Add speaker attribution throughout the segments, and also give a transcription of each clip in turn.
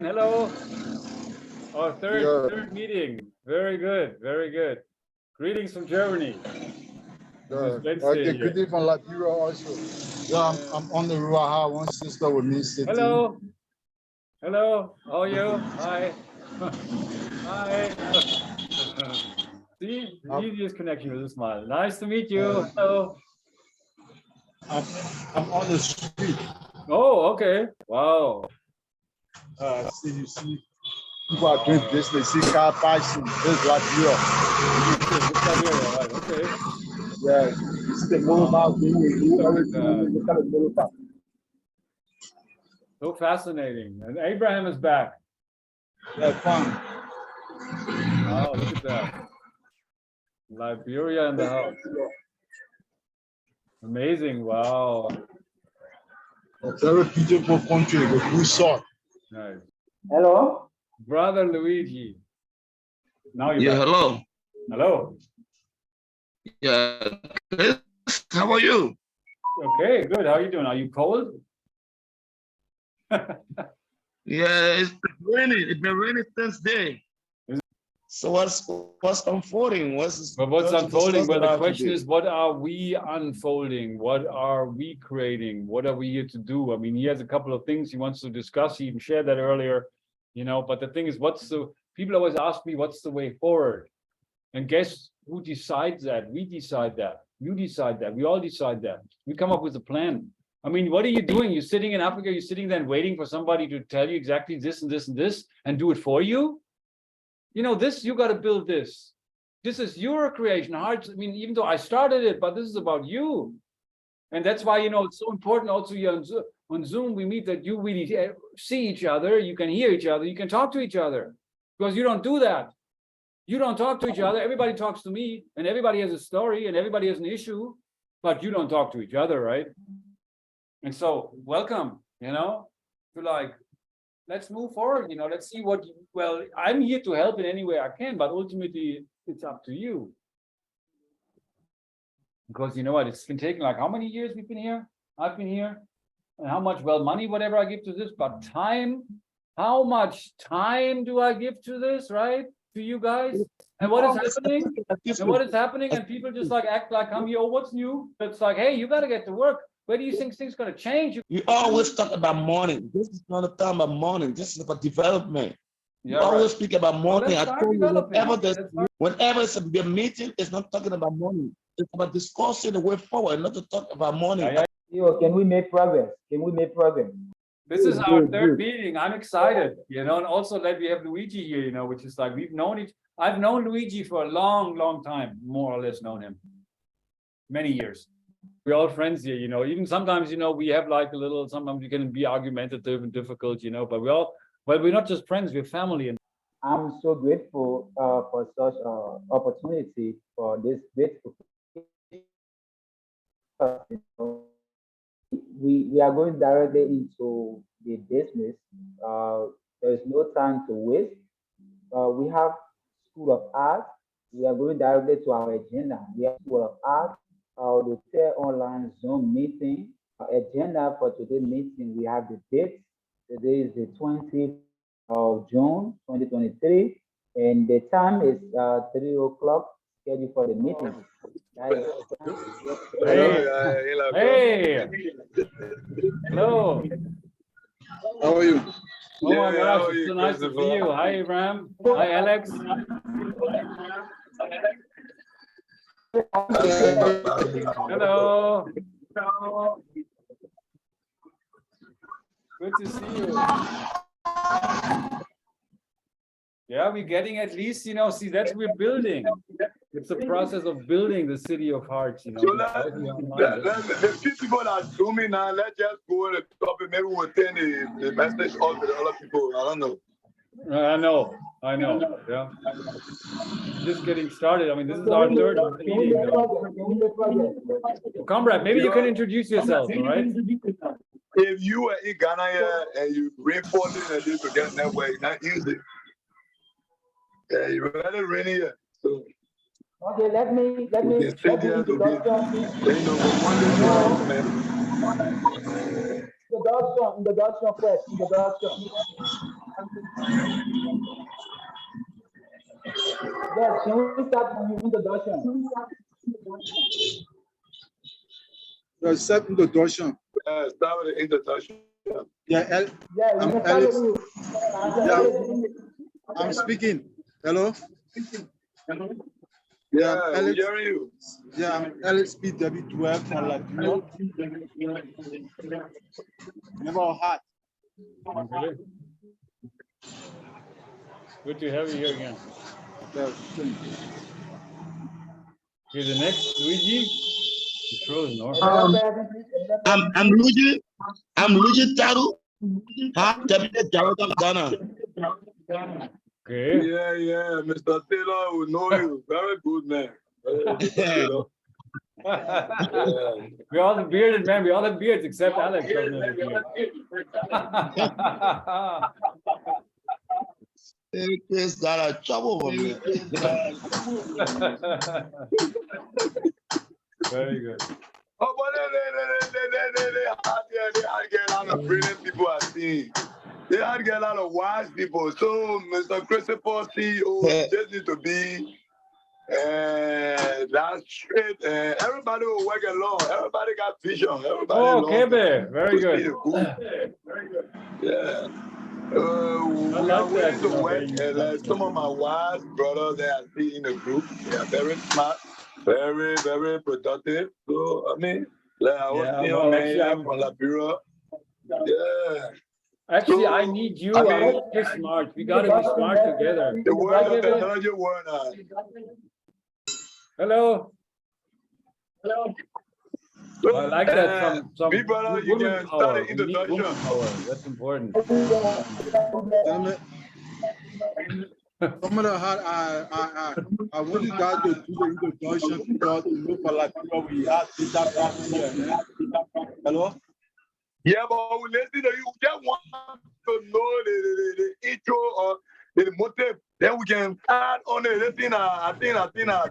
Speaker 1: Hello. Our
Speaker 2: Yeah.
Speaker 1: third meeting. Very good. Very good. Greetings from Germany. This is Wednesday
Speaker 2: Okay,
Speaker 1: here.
Speaker 2: greeting from Liberia also. Yeah, I'm on the road. I have one sister with me sitting.
Speaker 1: Hello. Hello. How are you? Hi. Hi. See, the easiest connection with a smile. Nice to meet you. Hello.
Speaker 2: I'm on the street.
Speaker 1: Oh, okay. Wow.
Speaker 2: See, people are doing business. See car bison. This is Liberia.
Speaker 1: Right. Okay.
Speaker 2: Yeah, it's the mobile thing.
Speaker 1: So fascinating. And Abraham is back.
Speaker 2: Yeah, fun.
Speaker 1: Wow, look at that. Liberia in the house. Amazing. Wow.
Speaker 2: A very beautiful country with good salt.
Speaker 1: Nice.
Speaker 3: Hello.
Speaker 1: Brother Luigi. Now you're
Speaker 4: Yeah,
Speaker 1: back.
Speaker 4: hello.
Speaker 1: Hello.
Speaker 4: Yeah, Chris, how are you?
Speaker 1: Okay, good. How are you doing? Are you cold?
Speaker 4: Yeah, it's raining. It's been raining since day. So what's unfolding?
Speaker 1: But what's unfolding? Well, the question is, what are we unfolding? What are we creating? What are we here to do? I mean, he has a couple of things he wants to discuss. He even shared that earlier, but the thing is, people always ask me, what's the way forward? And guess who decides that? We decide that. You decide that. We all decide that. We come up with a plan. I mean, what are you doing? You're sitting in Africa, you're sitting there and waiting for somebody to tell you exactly this and this and this and do it for you? This, you got to build this. This is your creation. Hearts. I mean, even though I started it, but this is about you. And that's why, it's so important also here on Zoom, we meet that you really see each other, you can hear each other, you can talk to each other. Because you don't do that. You don't talk to each other. Everybody talks to me, and everybody has a story, and everybody has an issue, but you don't talk to each other, right? And so, welcome, to let's move forward, let's see I'm here to help in any way I can, but ultimately it's up to you. Because you know what, it's been taking how many years we've been here? I've been here. And how much, money, whatever I give to this, but time, how much time do I give to this, right? To you guys? And what is happening? And people just act like I'm here, oh, what's new? It's hey, you got to get to work. Where do you think things going to change?
Speaker 4: You always talk about morning. This is not a time about morning. This is about development. You always speak about morning. I told you, whenever it's a meeting, it's not talking about morning. It's about discussing the way forward, not to talk about morning.
Speaker 3: Can we make progress?
Speaker 1: This is our third meeting. I'm excited, and also that we have Luigi here, which is I've known Luigi for a long, long time, more or less known him. Many years. We're all friends here, even sometimes, we have sometimes we can be argumentative and difficult, but we're not just friends, we're family. And
Speaker 3: I'm so grateful for such opportunity for this beautiful. We are going directly into the business. There is no time to waste. We have School of Art. We are going directly to our agenda. We have School of Art, the online Zoom meeting. Agenda for today's meeting, we have the date. Today is the 20th of June, 2023, and the time is 3 o'clock, scheduled for the meeting.
Speaker 1: Hey. Hello.
Speaker 2: How are you?
Speaker 1: Oh my gosh, it's so nice to see you. Hi, Abraham. Hi, Alex. Hello. Good to see you. Yeah, we're getting at least, see, that's we're building. It's a process of building the city of hearts,
Speaker 5: So the few people that are zooming now, let's just go on the topic. Maybe we'll send the message out to the other people. I don't know.
Speaker 1: I know. Yeah. Just getting started. I mean, this is our third meeting. Comrade, maybe you can introduce yourself, all right?
Speaker 5: If you were in Ghana here and you reinforcing and this to get network, not easy. Yeah, you really rainy here. So
Speaker 3: okay, let me
Speaker 5: introduction.
Speaker 3: Introduction first. Yes, can we start from the introduction?
Speaker 2: The set introduction.
Speaker 5: Start with the introduction.
Speaker 2: Yeah,
Speaker 3: Yeah, we
Speaker 2: I'm
Speaker 3: can start
Speaker 2: Alex.
Speaker 3: with you.
Speaker 2: Yeah, I'm speaking. Hello.
Speaker 5: Yeah,
Speaker 2: I'm
Speaker 5: we're
Speaker 2: Alex.
Speaker 5: hearing you.
Speaker 2: Yeah, I'm Alex PW12 from Liberia. Never hot.
Speaker 1: Okay. Good to have you here again.
Speaker 2: Yeah.
Speaker 1: Okay, the next, Luigi. He's frozen, or?
Speaker 4: I'm Luigi Taru. Deputy Director of Ghana.
Speaker 1: Okay.
Speaker 5: Yeah, Mr. Taylor, we know you. Very good, man.
Speaker 1: We all have bearded, man. We all have beards except Alex doesn't have a beard.
Speaker 4: Chris got a trouble with me.
Speaker 1: Very good.
Speaker 5: Oh, but they had get a lot of brilliant people I see. They had get a lot of wise people. So, Mr. Christopher, CEO, just need to be that's straight. Everybody will work along. Everybody got vision. Everybody
Speaker 1: Okay, very good.
Speaker 5: Yeah. We
Speaker 1: I
Speaker 5: are
Speaker 1: like
Speaker 5: willing
Speaker 1: that.
Speaker 5: to work. Some of my wise brothers that I see in the group, they are very smart, very, very productive. So, I mean, like I was saying,
Speaker 1: well,
Speaker 5: man,
Speaker 1: actually, I'm
Speaker 5: from Liberia. Yeah.
Speaker 1: Actually,
Speaker 5: So,
Speaker 1: I need you.
Speaker 5: I
Speaker 1: I
Speaker 5: mean,
Speaker 1: hope you're smart. We gotta be smart together.
Speaker 5: the word
Speaker 1: Right,
Speaker 5: of
Speaker 1: David?
Speaker 5: technology word now.
Speaker 1: Hello.
Speaker 5: So,
Speaker 1: I like that. Some
Speaker 5: big brother, you
Speaker 1: woman
Speaker 5: can start
Speaker 1: power.
Speaker 5: the
Speaker 1: We need
Speaker 5: introduction.
Speaker 1: woman power. That's important.
Speaker 2: Gentlemen, some of the hot, I want you guys to do the introduction because you know for Liberia we have data problem here, man. Hello.
Speaker 5: Yeah, but we listen to you. We just want to know the intro or the motive. Then we can add on it. I think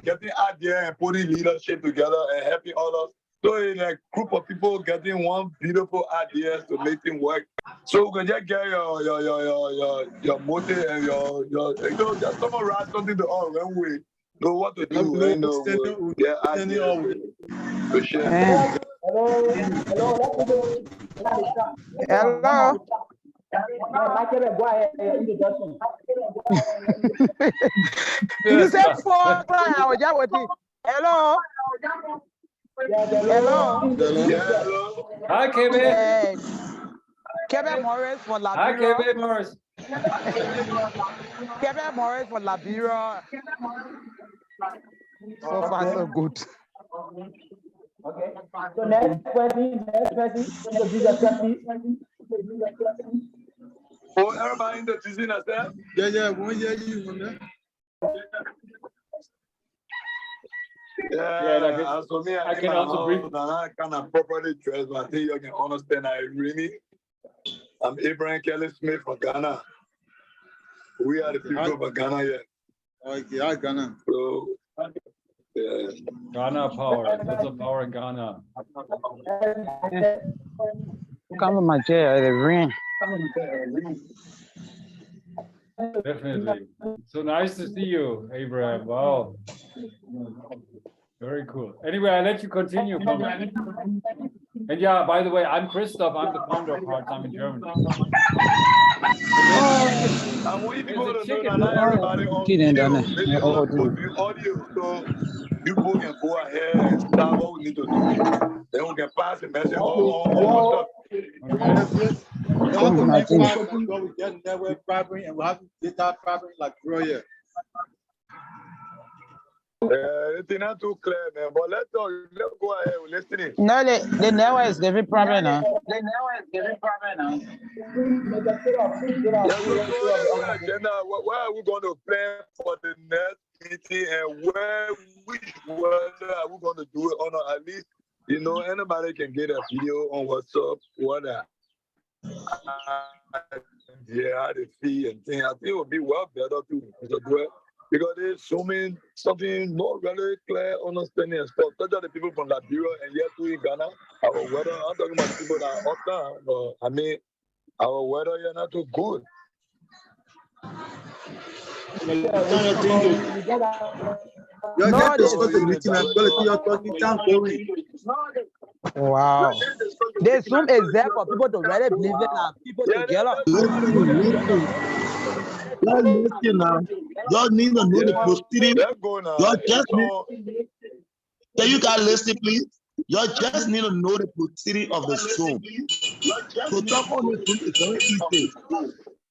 Speaker 5: getting out there and putting leadership together and helping others. So in a group of people getting one beautiful idea to make things work. So we can just get your motive and your just summarize something to all when we know what to do. To share.
Speaker 6: Hello.
Speaker 3: Go ahead, introduction.
Speaker 6: You said 4 o'clock. I was just waiting. Hello. Hello.
Speaker 1: Hi, KB.
Speaker 6: Kevin Morris for
Speaker 1: Hi,
Speaker 6: Liberia.
Speaker 1: KB Morris.
Speaker 6: Kevin Morris for Liberia. So far, so good.
Speaker 3: Okay. So next person, introduce yourself, please.
Speaker 5: Oh, everybody introducing yourself?
Speaker 2: Yeah, one year you man.
Speaker 5: Yeah, so me,
Speaker 1: I can also bring.
Speaker 5: I kind of properly dressed, but I think you can understand I really. I'm Abraham Kelly Smith from Ghana. We are the people of Ghana here.
Speaker 2: Okay, I Ghana.
Speaker 5: So, yeah.
Speaker 1: Ghana power. Lots of power in Ghana.
Speaker 6: Come on, my chair. The rain.
Speaker 1: Definitely. So nice to see you, Abraham. Wow. Very cool. Anyway, I'll let you continue. And yeah, by the way, I'm Christoph. I'm the founder of Hearts. I'm in Germany.
Speaker 5: I want you people to know that not everybody on video, audio, so you people can go ahead and start what we need to do. Then we can pass the message on stuff.
Speaker 2: We have to make five before we get network problem and we have data problem like Royal.
Speaker 5: It's not too clear, man. But let's go ahead. We're listening.
Speaker 6: No, the network is giving problem now.
Speaker 5: Agenda. Where are we going to plan for the next meeting and which weather are we going to do it on? At least, anybody can get a video on WhatsApp, whatever. Yeah, how they see and things. I think it would be well better to do it. Because there's something more really clear understanding and stuff. Such as the people from Liberia and yet too in Ghana, our weather, I'm talking about people that are up down, but I mean, our weather is not too good.
Speaker 2: You're
Speaker 6: No,
Speaker 2: here to
Speaker 6: they,
Speaker 2: start the meeting and you're talking, time going.
Speaker 6: wow. They Zoom is there for people to really believe it and people to get up.
Speaker 4: Listen. Y'all listen now. Y'all need to know the proceeding.
Speaker 5: Let's go now.
Speaker 4: Y'all just need. Can you guys listen, please? Y'all just need to know the proceeding of the Zoom. So talk on the Zoom is very easy.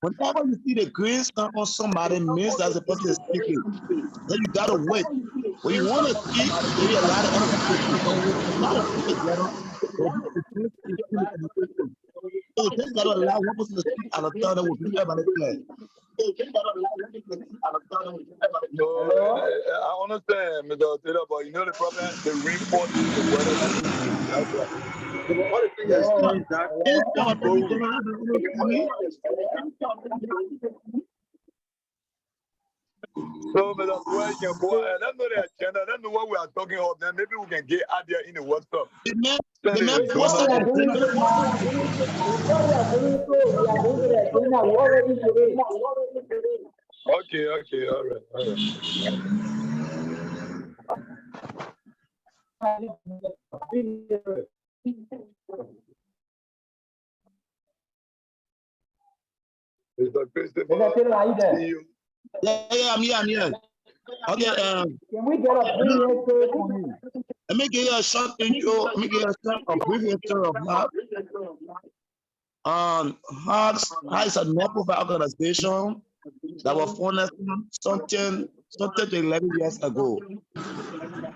Speaker 4: Whenever you see the green stamp on somebody, means that the person is speaking. Then you gotta wait. When you want to speak, maybe a lot of other people speak. But when a lot of people together, there'll be a difference in the conversation. So you just gotta allow one person to speak at a time that will be everybody clear.
Speaker 5: No, I understand, Mr. Taylor, but you know the problem, the rainfall is the weather is too good. That's why.
Speaker 2: Yes, that
Speaker 4: It's
Speaker 2: time
Speaker 4: not
Speaker 2: going.
Speaker 5: So, Mr. Boy, you can go ahead. Let's know the agenda. Let's know what we are talking about. Then maybe we can get out there in the WhatsApp.
Speaker 4: The man
Speaker 5: Send it to
Speaker 3: What we
Speaker 5: Zona.
Speaker 3: are doing so now, what we are doing so, we are going to the agenda, we already today.
Speaker 5: Okay, all right. Mr. Christopher,
Speaker 3: Mr. Taylor, are you
Speaker 5: see
Speaker 3: there?
Speaker 5: you.
Speaker 4: Yeah, I'm here. Okay,
Speaker 3: Can we get a 3 years old from you?
Speaker 4: let me give you a short intro. Let me give you a brief intro of HEARTHS. HEARTHS is a non-profit organization that was founded something to 11 years ago.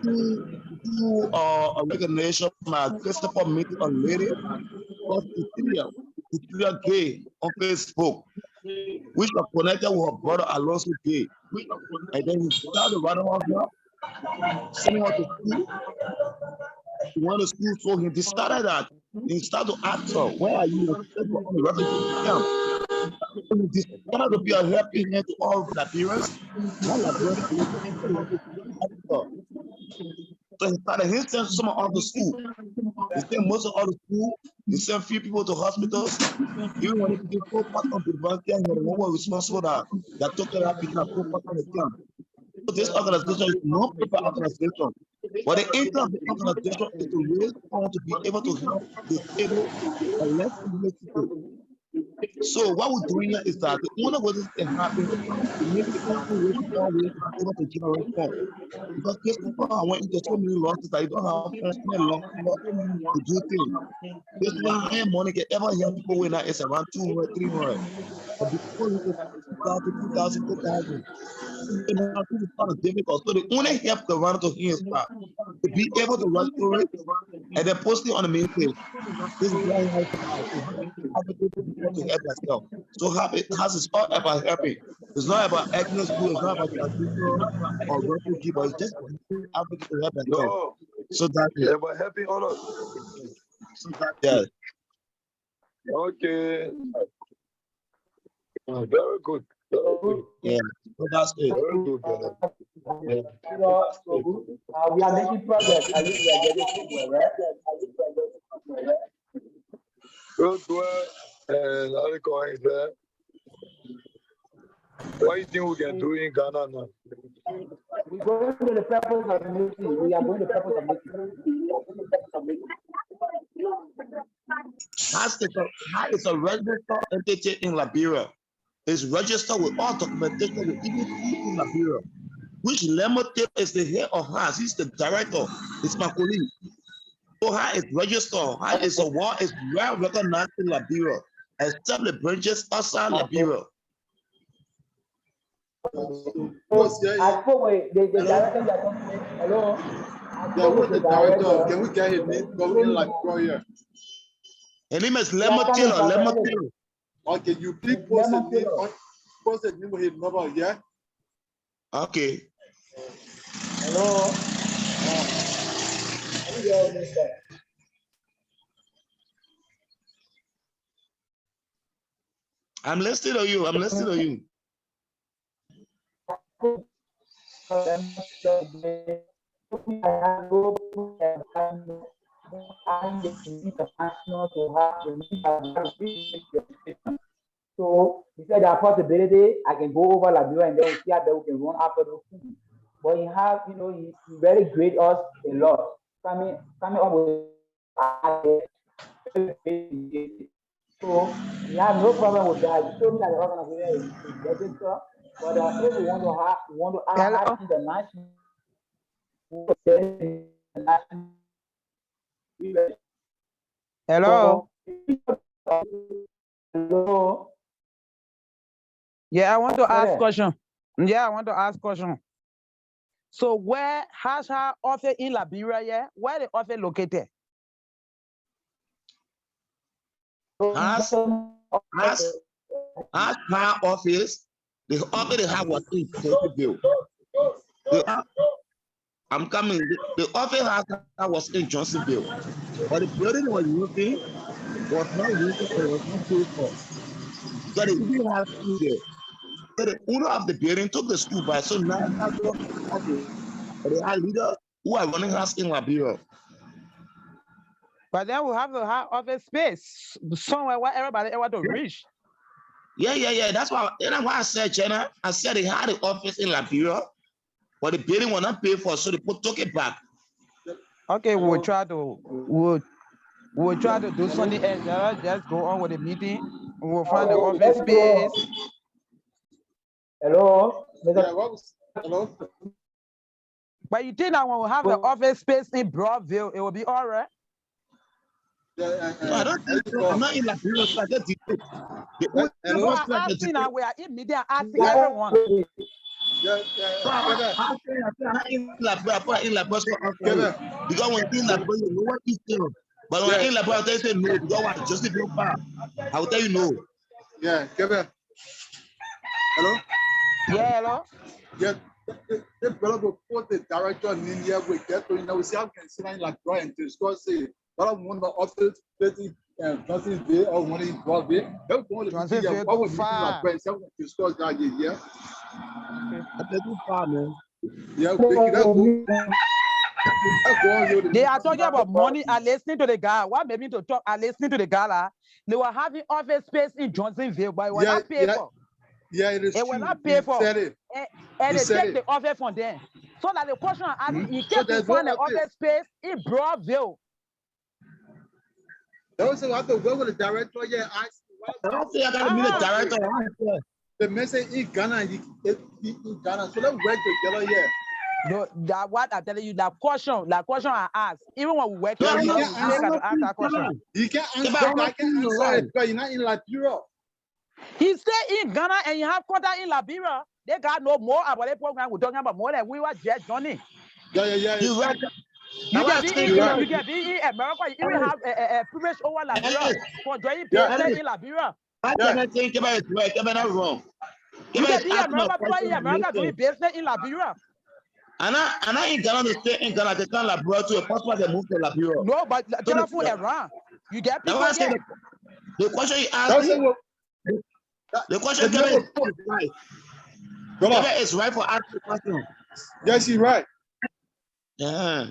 Speaker 4: Through a recognition from Christopher meeting a lady called Cecilia Gay on Facebook, which was connected with her brother Alonso Gay. And then he started writing about her, sending her to school. He went to school for him. He started that. He started to ask her, where are you? On the refugee camp. He decided to be a helping hand to all the parents. One like brother Alonso. So he started, he sent some of the school. He sent most of all the school. He sent few people to hospitals. Even when he became so part of the volunteer, he was the one who was responsible that took care of people that so part of the camp. So this organization is not profit organization. But the aim of the organization is to raise funds to be able to help disabled and less privileged people. So what we're doing here is that the only way this can happen is make people who raise funds to be able to generate funds. Because these people are went into so many losses that you don't have funds any longer to do things. This is why higher money can ever help people when that is around 200, 300. But before you get 2,000, 2,000, 2,000, now this is kind of difficult. So the only help the run to him is to be able to restore it and then post it on the main page. This is very hard to advocate for people to help themselves. So it has all about helping. It's not about ethnic group, it's not about transition or refugee, but it's just for advocate to help themselves.
Speaker 5: No,
Speaker 4: So that's it.
Speaker 5: yeah, but helping others.
Speaker 4: Yeah.
Speaker 5: Okay. Very good. Very good.
Speaker 4: Yeah. So that's it.
Speaker 5: Very good, brother. Yeah.
Speaker 3: We are making progress. At least we are getting somewhere, right?
Speaker 5: Good work. And how you going there? What do you think we can do in Ghana now?
Speaker 3: We go to the purpose of the meeting. We are going to the purpose of the meeting.
Speaker 4: HEARTHS is a registered entity in Liberia. It's registered with all documentation with even in Liberia. Which Lemote is the head of HEARTHS. He's the director. It's my colleague. So HEARTHS is registered. HEARTHS is a word is well recognized in Liberia, except the branches outside Liberia.
Speaker 3: I spoke with the director that comes in. Hello.
Speaker 2: Yeah, who's the director? Can we get his name? Go in like here.
Speaker 4: His name is Lemote.
Speaker 2: Okay, you please post his name on post his name with his number, yeah?
Speaker 4: Okay.
Speaker 3: Hello.
Speaker 4: I'm listening to you. I'm listening to you.
Speaker 3: So he said there are possibility I can go over Liberia and then we'll see how we can run after those things. But he have, you know, he really grade us a lot. Coming up with so we have no problem with that. He told me that the organization is registered, but if we want to add in the national,
Speaker 6: Hello.
Speaker 3: Hello.
Speaker 6: Yeah, I want to ask question. Yeah, I want to ask question. So where has her office in Liberia? Yeah, where the office located?
Speaker 4: Has her office, the office they have was in Johnsonville. I'm coming. The office was in Johnsonville, but the building was working, was not working, and was not paid for. So they didn't have school there. So the owner of the building took the school back. So now that's the office. But they are leaders who are running house in Liberia.
Speaker 6: But then we have to have office space somewhere where everybody able to reach.
Speaker 4: Yeah. That's why I said, Jenna, I said they had an office in Liberia, but the building was not paid for, so they took it back.
Speaker 6: Okay, we'll try to do something else. Just go on with the meeting. We'll find the office space.
Speaker 3: Hello.
Speaker 2: Hello.
Speaker 6: But you think that when we have the office space in Broadville, it will be all right?
Speaker 4: No, I don't think so. I'm not in Liberia, so I just did it.
Speaker 6: I'm asking now, we are in media asking everyone.
Speaker 4: Because when in Liberia, you know what is there. But when in Liberia, they say no, because what? Just if you're far, I will tell you no.
Speaker 2: Yeah, Kevin. Hello?
Speaker 6: Yeah, hello?
Speaker 2: Yeah, the brother will put the director in India with that, you know, we see how can sit in Liberia and discuss it. But I want the office, nothing there, or when it's brought there. They're going to be here. What would discuss that, yeah?
Speaker 4: That's too far, man.
Speaker 2: Yeah,
Speaker 6: they are talking about money and listening to the guy. What made me to talk and listening to the guy? They were having office space in Johnsonville, but it was not paid for.
Speaker 2: Yeah, it is.
Speaker 6: It was not paid for. And they take the office from them. So that the question I'm asking, he kept to find the office space in Broadville.
Speaker 2: Those who have to work with the director, yeah, I
Speaker 4: don't think I gotta meet the director.
Speaker 2: The message in Ghana, in Ghana, so let's work together, yeah.
Speaker 6: No, that what I'm telling you, that question I asked, even when we work together, you ask that question.
Speaker 2: You can't answer, I can't answer it because you're not in Liberia.
Speaker 6: He stay in Ghana and you have contact in Liberia. They got no more about the program we're talking about more than we were just Johnny.
Speaker 2: Yeah.
Speaker 6: You can be in America, you even have a privilege over Liberia for joining business in Liberia.
Speaker 4: I cannot think about it right. I'm not wrong.
Speaker 6: You can be in America doing business in Liberia.
Speaker 4: And I in Ghana to stay in Ghana to come Liberia to a passport that move to Liberia.
Speaker 6: No, but telephone around. You get people there.
Speaker 4: The question you asked me, the question is right. Kevin is right for asking the question.
Speaker 2: Yes, she's right.
Speaker 4: Yeah,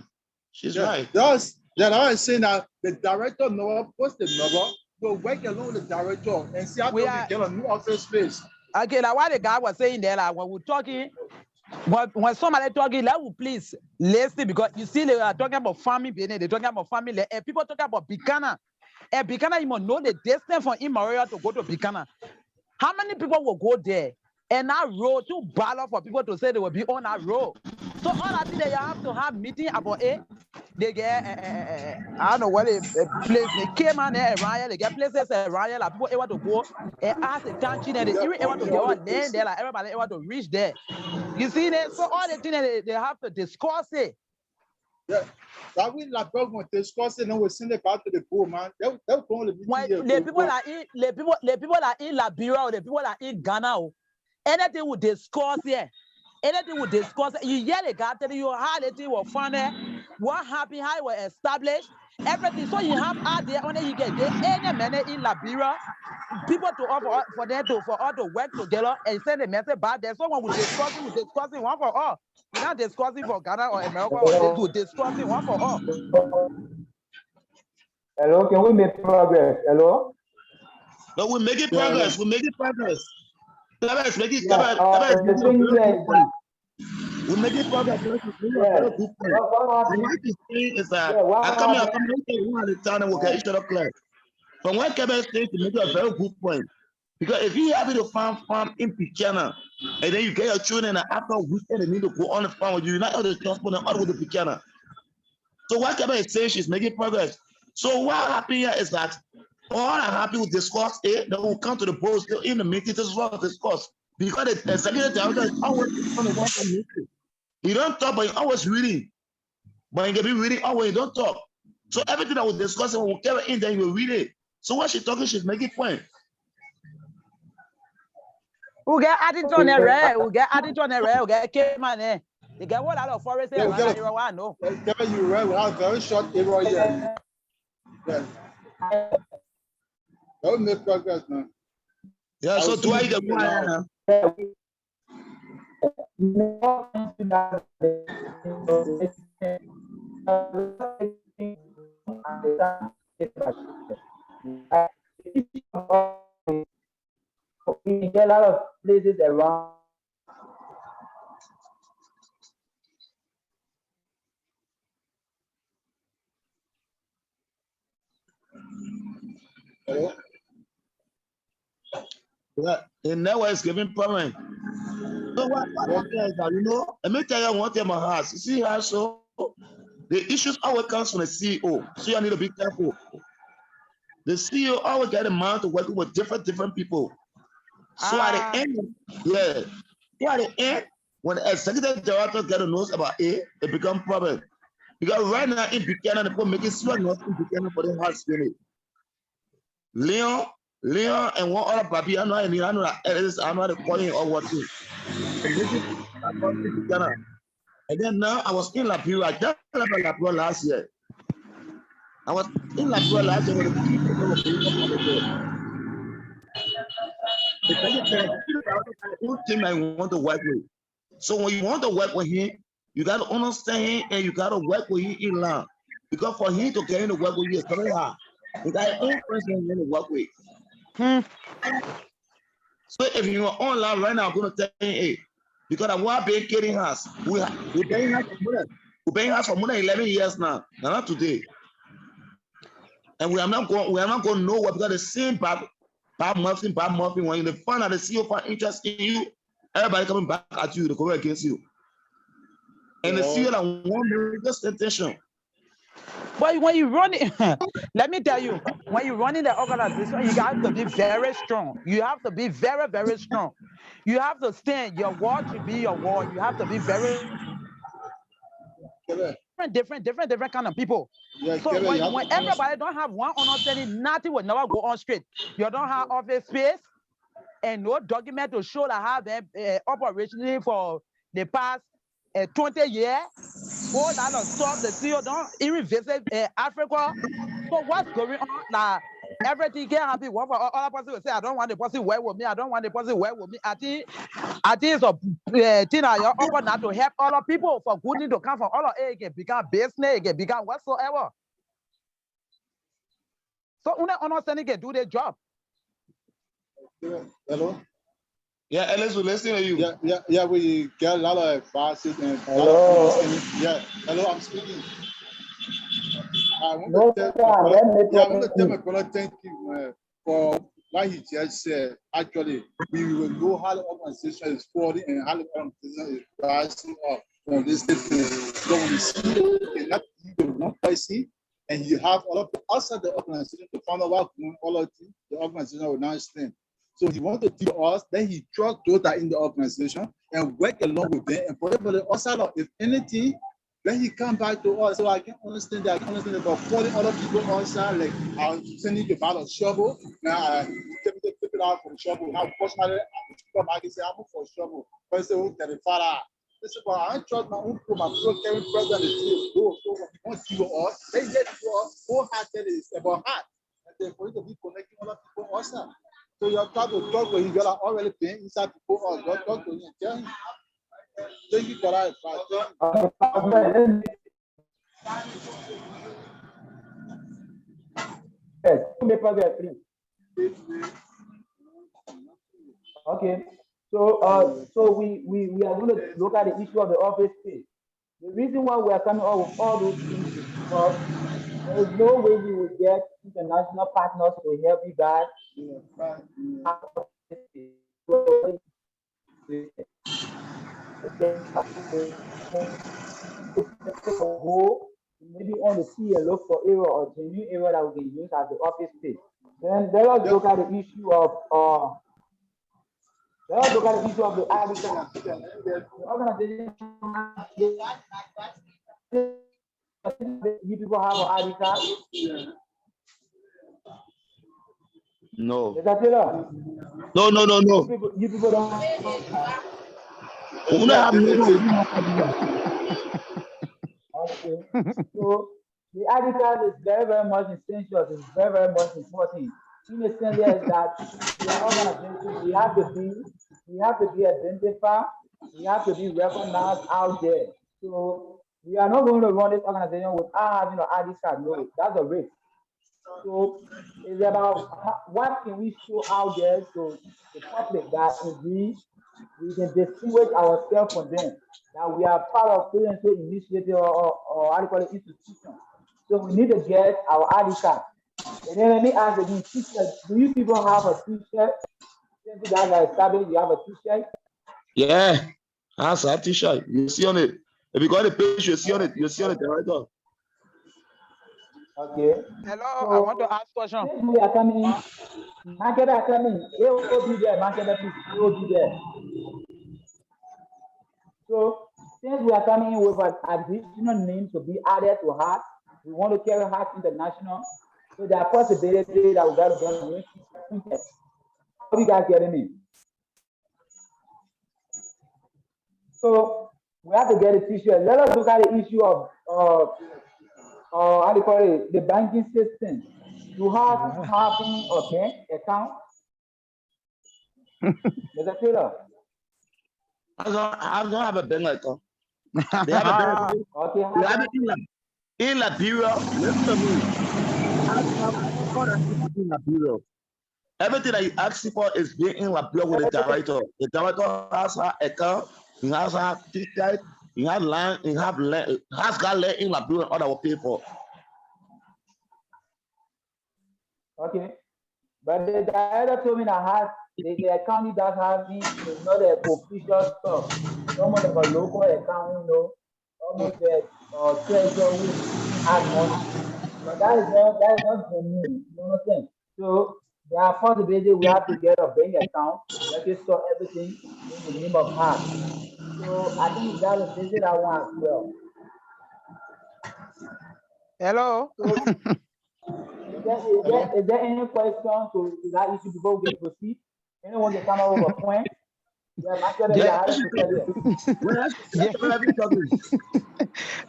Speaker 4: she's right.
Speaker 2: That's I was saying that the director know what's the number. Go work along with the director and see how we can get a new office space.
Speaker 6: Okay, like what the guy was saying there, like when we're talking, when somebody talking, let me please listen, because you see they are talking about farming, they're talking about family, and people talking about Bikana. And Bikana, you must know the distance from Imaria to go to Bikana. How many people will go there? And that road too bad for people to say they will be on that road. So all I think that you have to have meeting about it. They get I don't know what place they came on there around here. They get places around here like people able to go and ask the country and they even able to get on land there, like everybody able to reach there. You see that? So all the things that they have to discuss it.
Speaker 2: Yeah, that we like going to discuss it and we send it back to the board, man. They're going to
Speaker 6: the people that in Liberia or the people that in Ghana, anything we discuss here. Anything we discuss, you hear the guy telling you how the thing was funded, what happened, how it was established, everything. So you have out there, only you get there any minute in Liberia, people to offer for them for all to work together and send a message back there. So when we discussing one for all. We're not discussing for Ghana or America, we're discussing one for all.
Speaker 3: Hello, can we make progress? Hello?
Speaker 4: No, we're making progress. We're making progress. We're making progress. Very good point. And what he's saying is that I come here one at a time and we'll get each other clear. From what Kevin says, to make a very good point. Because if you have to farm in Pichana, and then you get your children and after a weekend they need to go on the farm with you, you're not able to transport them out with the Pichana. So what Kevin is saying, she's making progress. So what happened here is that all I'm happy with discuss it, then we'll come to the board in the meeting, this is what we discuss. Because the secretary director is always on the one meeting. You don't talk, but you're always reading. But you can be reading always, you don't talk. So everything that we discuss, when we carry in, then you will read it. So when she's talking, she's making point.
Speaker 6: We get added on the rare, we get added on the rare, we get came on. You get what out of forest there, I know.
Speaker 2: Kevin, you read without very short error here. Yeah. Don't make progress now.
Speaker 4: Yeah, so do I get one now?
Speaker 3: We get a lot of places around.
Speaker 4: Yeah, the network is giving problem. So what is that, you know? Let me tell you one thing about hearts. You see how so the issues always comes from the CEO. So you need to be careful. The CEO always get a mind to work with different people. So at the end, yeah. So at the end, when the executive director get a notice about it, it becomes problem. Because right now in Buchanan, the people making sure nothing in Buchanan for the heart spirit. Leon and one other baby, I know that I know the calling or what too. And then now I was in Liberia. I just left Liberia last year. I was in Liberia last year with the people who were team I want to work with. So when you want to work with him, you got to understand him and you got to work with him in line. Because for him to get into work with you, it's very hard. You got your own person you want to work with. So if you're online right now, I'm going to tell you, hey, because I want to be getting us. We're paying us for more than 11 years now, not today. And we are not going nowhere because the same bad muffin, when you find out the CEO find interest in you, everybody coming back at you to go against you. And the CEO that won't make this intention.
Speaker 6: But when you run it, let me tell you, when you're running the organization, you have to be very strong. You have to be very, very strong. You have to stand. Your word should be your word. You have to be very different kind of people. So when everybody don't have one understanding, nothing will never go on straight. You don't have office space and no document to show that have been operationally for the past 20 years. All that of stuff, the CEO don't even visit Africa. So what's going on? Now, everything get happy. One for other person will say, I don't want the person work with me. I don't want the person work with me. I think it's a thing that you're open now to help other people for good need to come from all of it. It can become business, it can become whatsoever. So understanding can do their job.
Speaker 2: Hello?
Speaker 4: Yeah, Ellis, we listen to you.
Speaker 2: Yeah, we get a lot of advices and
Speaker 3: hello.
Speaker 2: Hello, I'm speaking. I want to tell my brother thank you for what he just said. Actually, we will know how the organization is falling and how the organization is rising up from this thing. So when you see it, not the one person, and you have all of the outside the organization to find out what all of the organization will now stand. So he wanted to teach us, then he trust those that in the organization and work along with them. And for everybody outside of, if anything, then he come back to us. So I can understand that. I can understand about 40 other people outside, like I'm sending you about a shovel. Now I take it out from shovel. Now, personally, I can say I'm for shovel. But I say, oh, the father. This is why I trust my own people, my pro carrying president is go. So when he wants to do us, they get to us wholeheartedly. It's about heart. And then for you to be connecting other people outside. So you have to talk with him. You are already paying inside people or just talk to him and tell him. Thank you for that.
Speaker 3: Yes, progress, please. Okay. So we are going to look at the issue of the office space. The reason why we are coming up with all those things is because there is no way you will get international partners to help you guys. Go maybe on the sea and look for area or genuine area that we can use as the office space. Then let us look at the issue of let us look at the issue of the agriculture. The organization, you people have an ID card?
Speaker 4: No.
Speaker 3: Mr. Taylor,
Speaker 4: No, no, no, no.
Speaker 3: you people don't.
Speaker 4: We don't have no.
Speaker 3: Okay. So the ID card is very, very much essential. It's very, very much important. In the sense that we are organizations, we have to be identified, we have to be recognized out there. So we are not going to run this organization without having an ID card. No, that's a risk. So it's about what can we show out there to the public that indeed we can distinguish ourselves from them, that we are part of so initiative or how do you call it, institution. So we need to get our ID card. And then let me ask again, t-shirt, do you people have a t-shirt? Since you guys are established, you have a t-shirt?
Speaker 4: Yeah, that's a t-shirt. You see on it. If you got the page, you see on it. You see on it right there.
Speaker 3: Okay.
Speaker 6: Hello,
Speaker 3: So,
Speaker 6: I want to ask question.
Speaker 3: since we are coming, market are coming, they will be there, market please, they will be there. So since we are coming in with an additional name to be added to HEARTHS, we want to carry HEARTHS International. So there are possibilities that we got to get new t-shirts. How are you guys getting me? So we have to get a t-shirt. Let us look at the issue of how do you call it, the banking system. You have having a bank account. Mr. Taylor.
Speaker 4: I don't have a bank account. They have a bank account.
Speaker 3: Okay.
Speaker 4: They have it in Liberia. Listen to me. In Liberia. Everything that you ask for is being in Liberia with the director. The director has her account, he has her t-shirt, he has land, he has got land in Liberia and other people.
Speaker 3: Okay. But the director told me that the account that has me is not a official stuff. It's almost like a local account, almost a treasure who has money. But that is not genuine. You understand? So there are possibilities we have to get a bank account, register everything in the name of HEARTHS. So I think we got to visit that one as well.
Speaker 6: Hello.
Speaker 3: So, is there any question to that issue before we proceed? Anyone can come up with a point? Yeah,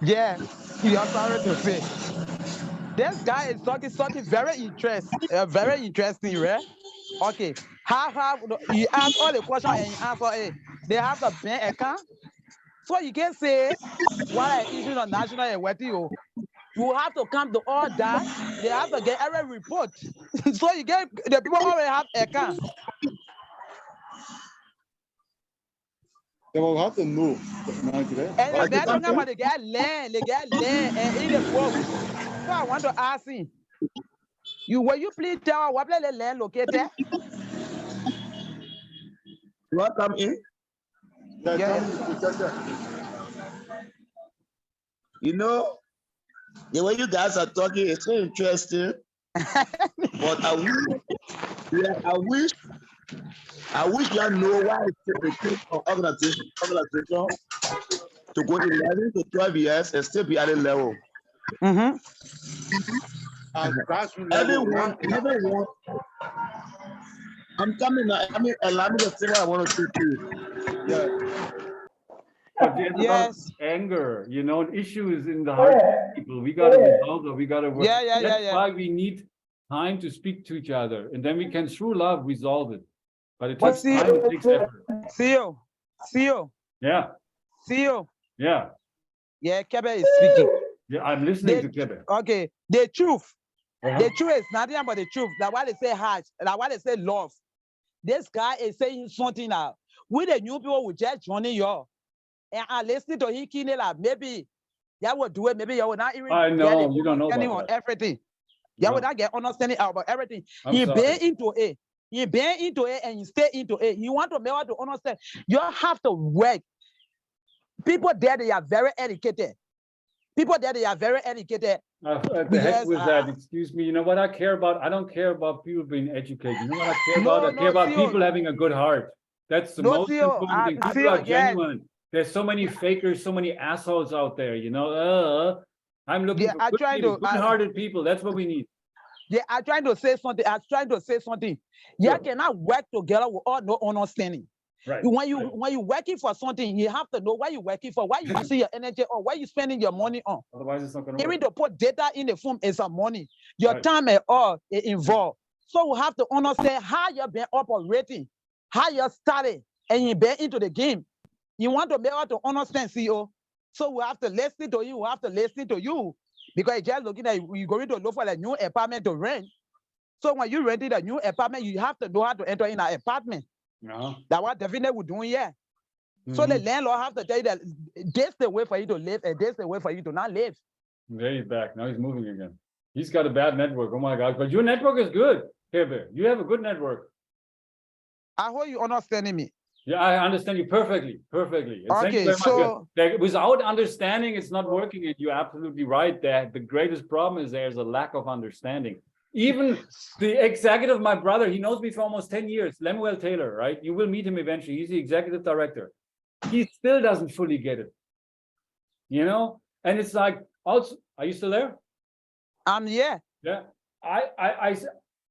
Speaker 6: yeah, you're sorry to say. This guy is talking very interesting, right? Okay. How you ask all the questions and you answer they have the bank account. So you can say what I issue on national and what you have to come to all that. They have to get every report. So you get the people already have account.
Speaker 2: They will have to know.
Speaker 6: And they're talking about they get land and in the book. So I want to ask you, will you please tell what place the land located?
Speaker 4: What come in? You know, the way you guys are talking is so interesting. But I wish you know why it takes an organization to go 11 to 12 years and still be at a level.
Speaker 6: Mm-hmm.
Speaker 4: Everyone. I'm coming now. Allow me to say what I want to say to you.
Speaker 2: Yeah.
Speaker 1: But there's a lot of anger, issues in the heart of people. We got to resolve it. We got to work. That's why we need time to speak to each other. And then we can, through love, resolve it. But it takes time, it takes effort.
Speaker 6: See you.
Speaker 1: Yeah.
Speaker 6: See you.
Speaker 1: Yeah.
Speaker 6: Yeah, Kebe is speaking.
Speaker 1: Yeah, I'm listening to Kebe.
Speaker 6: Okay. The truth. The truth is nothing but the truth. That's why they say heart. That's why they say love. This guy is saying something now. We the new people will just joining you. And I listen to him, maybe you will do it. Maybe you will not even
Speaker 1: I know,
Speaker 6: get
Speaker 1: you don't know about
Speaker 6: understanding on
Speaker 1: that.
Speaker 6: everything. You
Speaker 1: No.
Speaker 6: will not get understanding about everything.
Speaker 1: I'm
Speaker 6: He
Speaker 1: sorry.
Speaker 6: been into it. He been into it and you stay into it. You want to be able to understand. You have to work. People there, they are very educated. People there, they are very educated.
Speaker 1: The heck with that. Excuse me. You know what I care about? I don't care about people being educated. You know what I care about? I care about people having a good heart. That's the most important thing. People are genuine. There's so many fakers, so many assholes out there. You know, I'm looking for good people, good-hearted people. That's what we need.
Speaker 6: Yeah, I'm trying to say something. You cannot work together without no understanding.
Speaker 1: Right.
Speaker 6: When you're working for something, you have to know what you're working for, why you using your energy on, why you spending your money on.
Speaker 1: Otherwise, it's not going to work.
Speaker 6: Even to put data in the phone is some money. Your time and all is involved. So we have to understand how you've been operating, how you started, and you've been into the game. You want to be able to understand, CEO. So we have to listen to you. We have to listen to you. Because you're just looking at you're going to look for a new apartment to rent. So when you rented a new apartment, you have to know how to enter in an apartment. That's what definitely we're doing here. So the landlord have to tell you that this is the way for you to live and this is the way for you to not live.
Speaker 1: There he's back. Now he's moving again. He's got a bad network. Oh my God. But your network is good, Kebe. You have a good network.
Speaker 6: I hope you understanding me.
Speaker 1: Yeah, I understand you perfectly. Perfectly.
Speaker 6: Okay, so
Speaker 1: without understanding, it's not working. And you're absolutely right that the greatest problem is there's a lack of understanding. Even the executive, my brother, he knows me for almost 10 years, Lemuel Taylor, right? You will meet him eventually. He's the executive director. He still doesn't fully get it. You know? And it's like, also, are you still there?
Speaker 6: Yeah.
Speaker 1: Yeah.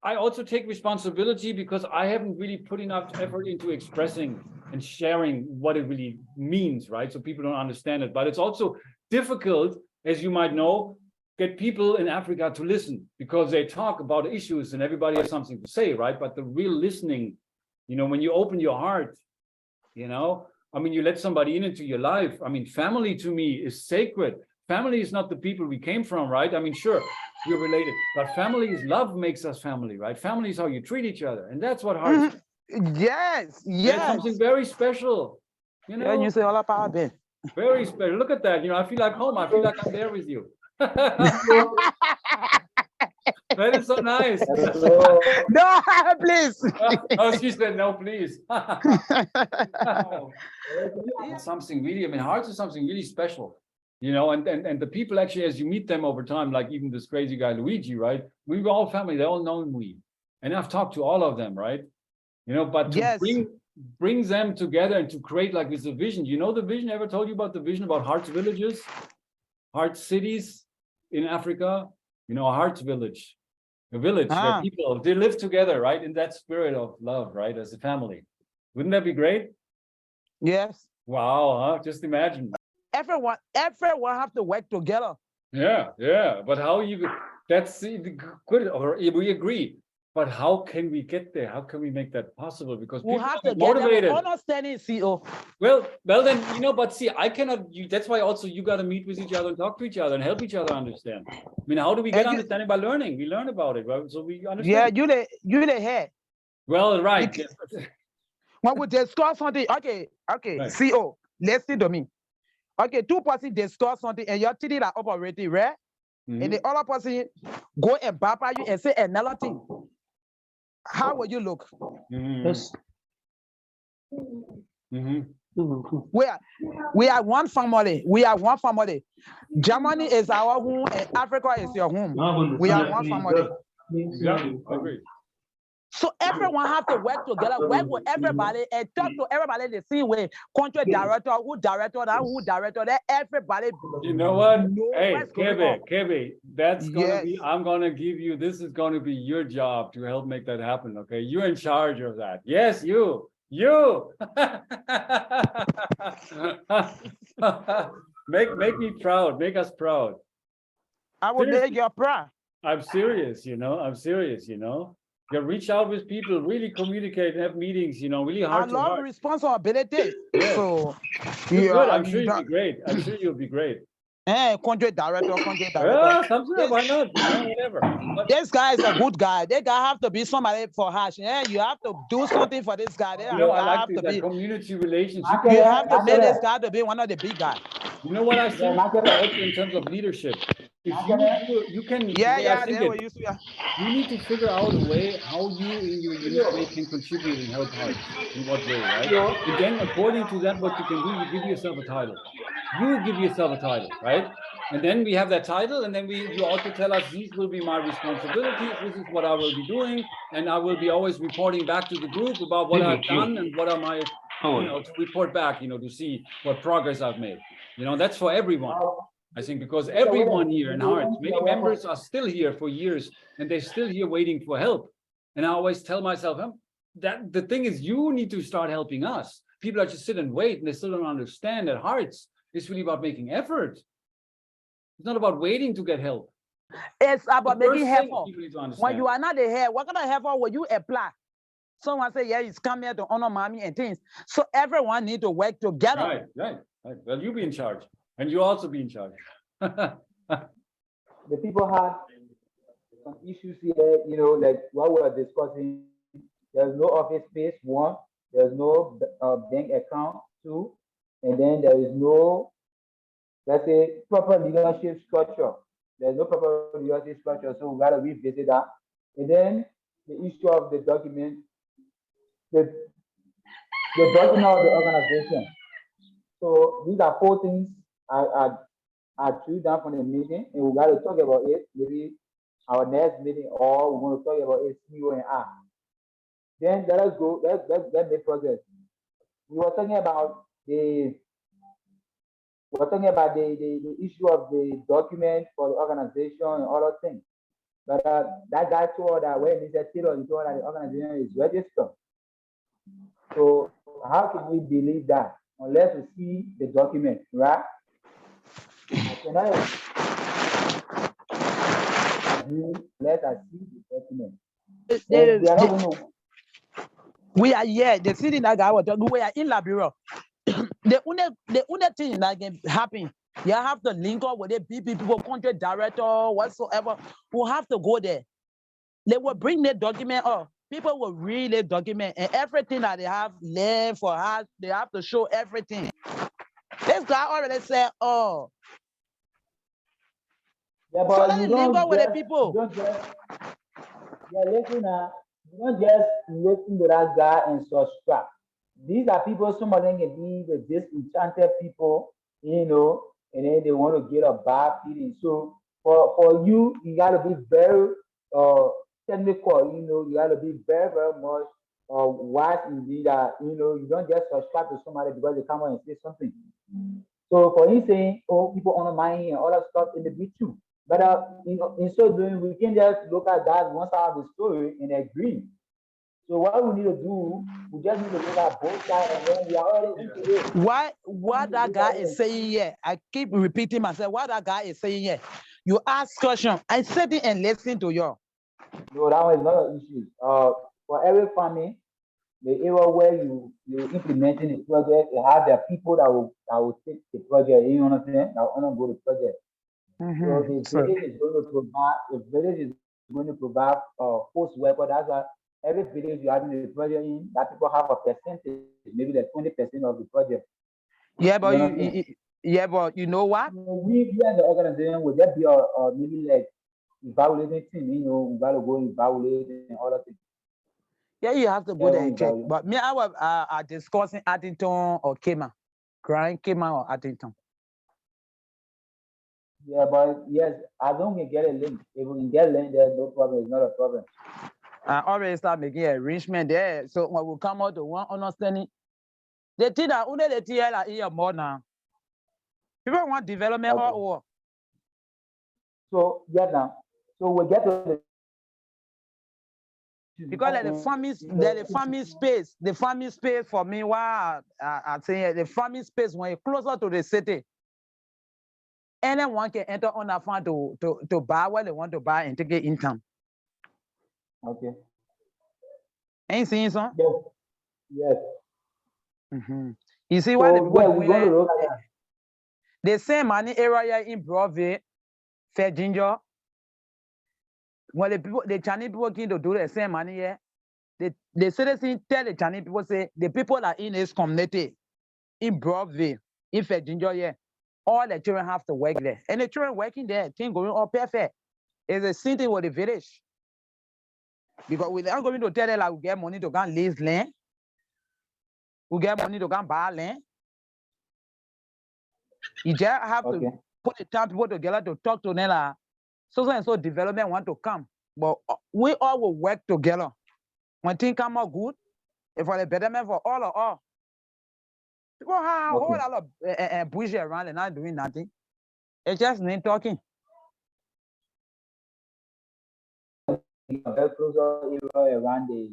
Speaker 1: I also take responsibility because I haven't really put enough effort into expressing and sharing what it really means, right? So people don't understand it. But it's also difficult, as you might know, get people in Africa to listen because they talk about issues and everybody has something to say, right? But the real listening, you know, when you open your heart, you know, I mean, you let somebody into your life. I mean, family to me is sacred. Family is not the people we came from, right? I mean, sure, we're related, but family is love makes us family, right? Family is how you treat each other. And that's what hearts.
Speaker 6: Yes.
Speaker 1: That's something very special, you know?
Speaker 6: Yeah, you say all about it.
Speaker 1: Very special. Look at that. You know, I feel like home. I feel like I'm there with you. That is so nice.
Speaker 6: No, please.
Speaker 1: Oh, she said no, please. It's something really, I mean, hearts is something really special, you know, and the people actually, as you meet them over time, like even this crazy guy, Luigi, right? We were all family, they all know me. And I've talked to all of them, right? You know, but to bring them together and to create like this vision. You know the vision? I ever told you about the vision about Hearts villages, Hearts cities in Africa? You know, a Hearts village, a village where people, they live together, right? In that spirit of love, right? As a family. Wouldn't that be great?
Speaker 6: Yes.
Speaker 1: Wow, huh? Just imagine.
Speaker 6: Everyone have to work together.
Speaker 1: Yeah. But how you, that's good, or we agree. But how can we get there? How can we make that possible? Because people
Speaker 6: have to
Speaker 1: motivated.
Speaker 6: Get understanding, CEO.
Speaker 1: Well, then, you know, but see, I cannot, that's why also you got to meet with each other and talk to each other and help each other understand. I mean, how do we get understanding? By learning. We learn about it, right? So we understand.
Speaker 6: Yeah, you the head.
Speaker 1: Well, right.
Speaker 6: When we discuss something, okay, right. CEO, listen to me. Okay, two persons discuss something and you're thinking that operating, right? And the other person go and bypass you and say another thing. How will you look?
Speaker 3: Yes.
Speaker 6: We are one family. We are one family. Germany is our home and Africa is your home. We are one family.
Speaker 1: Yeah, I agree.
Speaker 6: So everyone have to work together, work with everybody and talk to everybody the same way. Country director, who director, that everybody.
Speaker 1: You know what? Hey, Kebe, that's gonna be, I'm gonna give you, this is gonna be your job to help make that happen, okay? You're in charge of that. Yes, you. Make me proud, make us proud.
Speaker 6: I will make you proud.
Speaker 1: I'm serious, you know. You reach out with people, really communicate, have meetings, you know, really hard to
Speaker 6: love responsibility.
Speaker 1: Yeah.
Speaker 6: So
Speaker 1: good. I'm sure you'll be great.
Speaker 6: Country director.
Speaker 1: Yeah, something like, why not? You know, whatever. But
Speaker 6: this guy is a good guy. That guy have to be somebody for hash. Yeah, you have to do something for this guy.
Speaker 1: you know, I like
Speaker 6: have
Speaker 1: this,
Speaker 6: to
Speaker 1: that
Speaker 6: be.
Speaker 1: community relationship.
Speaker 6: You have to make this guy to be one of the big guys.
Speaker 1: You know what I think also in terms of leadership? If you can, the way I think it, you need to figure out a way how you in your unique way can contribute and help Hearts. In what way, right? And then according to that, what you can do, you give yourself a title. You give yourself a title, right? And then we have that title, and then you also tell us these will be my responsibilities. This is what I will be doing, and I will be always reporting back to the group about what I've done and what are my, you know, to report back, you know, to see what progress I've made. You know, that's for everyone. I think because everyone here in Hearts, many members are still here for years, and they're still here waiting for help. And I always tell myself, that the thing is, you need to start helping us. People are just sit and wait, and they still don't understand that Hearts is really about making effort. It's not about waiting to get help.
Speaker 6: It's about making effort. When you are not the head, what kind of effort will you apply? Someone say, yeah, he's come here to honor mommy and things. So everyone need to work together.
Speaker 1: Right. Well, you be in charge, and you also be in charge.
Speaker 3: The people had some issues here, you know, like what we are discussing. There's no office space, one. There's no bank account, two. And then there is no, let's say, proper leadership structure. There's no proper leadership structure, so we got to revisit that. And then the issue of the document, the document of the organization. So these are four things I drew down from the meeting, and we got to talk about it maybe our next meeting, or we're going to talk about it CEO and I. Then let us go. Let's make progress. We were talking about the issue of the document for the organization and other things. But that guy told that when Mr. Taylor, he told that the organization is registered. So how can we believe that unless we see the document, right? Unless I see the document.
Speaker 6: We are here. The city that guy was talking, we are in Labiro. The only thing that can happen, you have to link up with the people, country director, whatsoever, who have to go there. They will bring the document up. People will read the document, and everything that they have learned for us, they have to show everything. This guy already said, oh.
Speaker 3: Yeah, but so let me link up with the people. Listen, you don't just listen to that guy and subscribe. These are people, some of them can be the disenchanted people, you know, and then they want to get a bad feeling. So for you, you got to be very technical, you know, you got to be very, very much wise indeed that, you know, you don't just subscribe to somebody because they come on and say something. So for him saying, oh, people undermine and all that stuff, in the be true. But you know, in so doing, we can just look at that one side of the story and agree. So what we need to do, we just need to look at both sides, and then we are already into it.
Speaker 6: What that guy is saying here, I keep repeating myself, what that guy is saying here. You ask question, I sit it and listen to you.
Speaker 3: No, that one is not an issue. For every family, the area where you're implementing the project, you have the people that will take the project. You understand? That will go to the project. So the village is going to provide post worker. That's why every village you have in the project in, that people have a percentage, maybe like 20% of the project.
Speaker 6: Yeah, but you know what?
Speaker 3: We as the organization will just be maybe like evaluating team. You know, we got to go evaluate and all that things.
Speaker 6: Yeah, you have to go there and check. But me, I was discussing Addington or Kema, Grand Kema or Addington.
Speaker 3: Yeah, but yes, I don't get a link. If we can get a link, there's no problem. It's not a problem.
Speaker 6: I already start making arrangement there. So when we come out to one understanding, the thing that only the TL are here more now. People want development or work.
Speaker 3: So yeah, now. So we get to the
Speaker 6: because like the farming space for me, why I say the farming space when you're closer to the city, anyone can enter on that farm to buy what they want to buy and take it in town.
Speaker 3: Okay.
Speaker 6: Ain't seeing some?
Speaker 3: Yes.
Speaker 6: You see what The same money area in Broadway, Fair Ginger. When the Chinese people came to do the same money here, the citizens tell the Chinese people, say, the people that are in this community, in Broadway, in Fair Ginger here, all the children have to work there. And the children working there, things going all perfect. It's the same thing with the village. Because we're not going to tell them like we get money to go and lease land. We get money to go and buy land. You just have to put the time people together to talk to them like, so and so development want to come. But we all will work together. When things come out good, it's for the betterment for all of all. People have a whole lot of bullshit around and not doing nothing. It's just me talking.
Speaker 3: Very close around is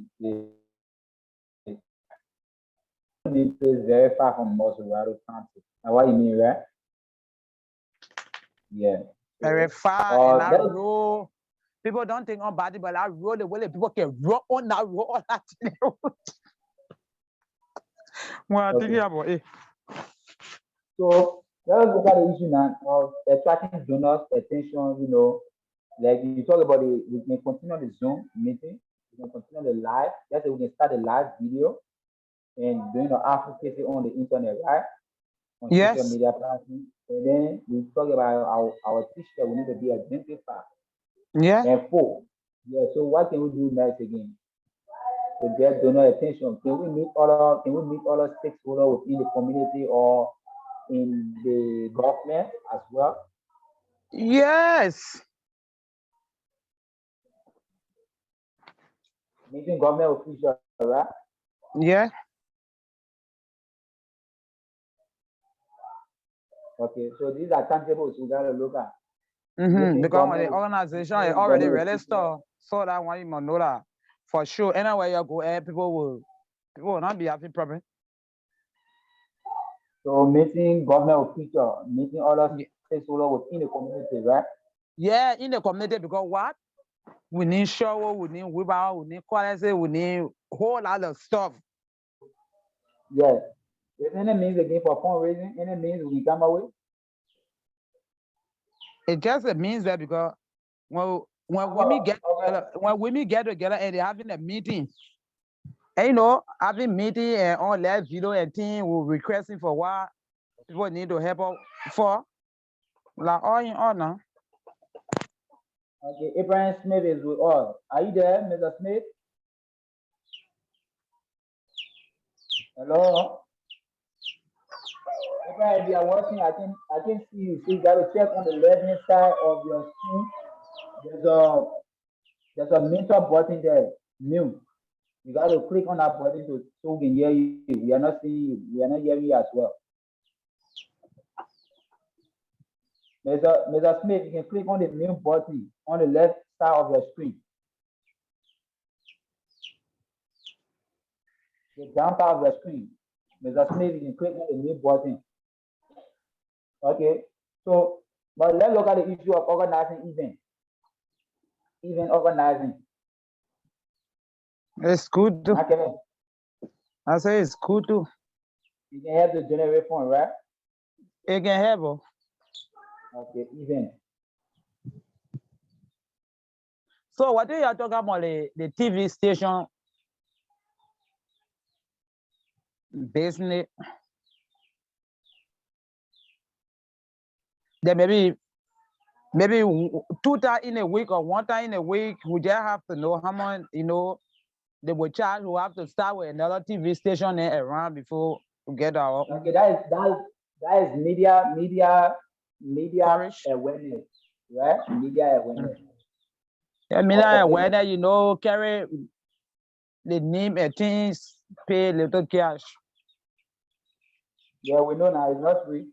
Speaker 3: very far from Colorado County. Now, what you mean, right? Yeah.
Speaker 6: Very far, and that road. People don't think about it, but that road, the way people can roll on that road, all that. Well, I think about it.
Speaker 3: So let's look at the issue now of attracting donors' attention. You know, like you talk about it, we can continue the Zoom meeting, we can continue the live. Let's say we can start the live video and doing the advocacy on the internet, right? On social media platforms. And then we talk about our teacher, we need to be identified.
Speaker 6: Yeah.
Speaker 3: And four. Yeah, so what can we do next again? To get donor attention. Can we meet other stakeholders within the community or in the government as well?
Speaker 6: Yes.
Speaker 3: Meeting government officials, right?
Speaker 6: Yeah.
Speaker 3: Okay, so these are tangibles we gotta look at.
Speaker 6: Because when the organization is already registered, so that one you must know that for sure. Anywhere you go, people will not be having problem.
Speaker 3: So meeting government officials, meeting other stakeholders within the community, right?
Speaker 6: Yeah, in the community, because what? We need shower, we need wheelbarrow, we need quality, we need a whole lot of stuff.
Speaker 3: Yes. If any means again for fundraising, any means we come away.
Speaker 6: It just means that because when women get together and they're having a meeting, and you know, having meeting and on live video and thing, we're requesting for what people need to help out for. Like all in all now.
Speaker 3: Okay, Abraham Smith is with us. Are you there, Mr. Smith? Hello? Abraham, if you are watching, I can see you. So you gotta check on the left-hand side of your screen. There's a mental button there, mute. You gotta click on that button so we can hear you. We are not seeing you. We are not hearing you as well. Mr. Smith, you can click on the mute button on the left side of your screen. The down part of the screen. Mr. Smith, you can click on the mute button. Okay, so but let's look at the issue of organizing events. Event organizing.
Speaker 6: It's good too. I say it's good too.
Speaker 3: You can help to generate fund, right?
Speaker 6: It can help.
Speaker 3: Okay, event.
Speaker 6: So what do you talk about the TV station business? Then maybe 2 times in a week or 1 time in a week, we just have to know how much, you know, they will charge. We have to start with another TV station around before we get our.
Speaker 3: Okay, that is media awareness, right? Media awareness.
Speaker 6: Yeah, media awareness, you know, carry the name and things, pay little cash.
Speaker 3: Yeah, we know now it's not free.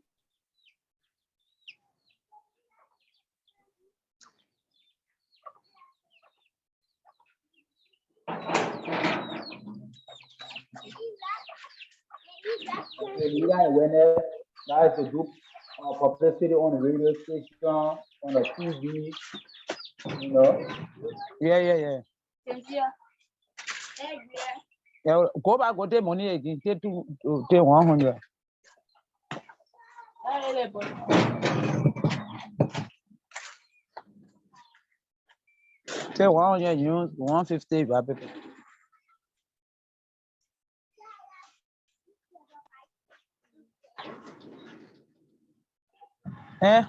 Speaker 3: Okay, media awareness, that is to do publicity on the radio station, on the TV, you know.
Speaker 6: Yeah. Yeah, go back, go take money again, take 100. Say 100 use 150 baby. Eh?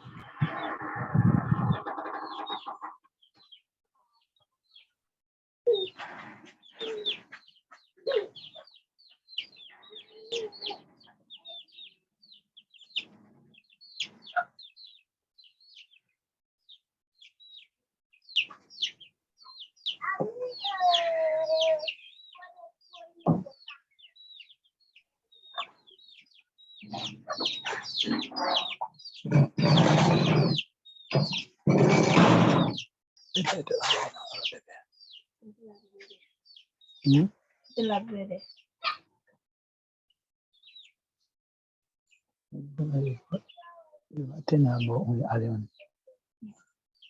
Speaker 6: Hmm?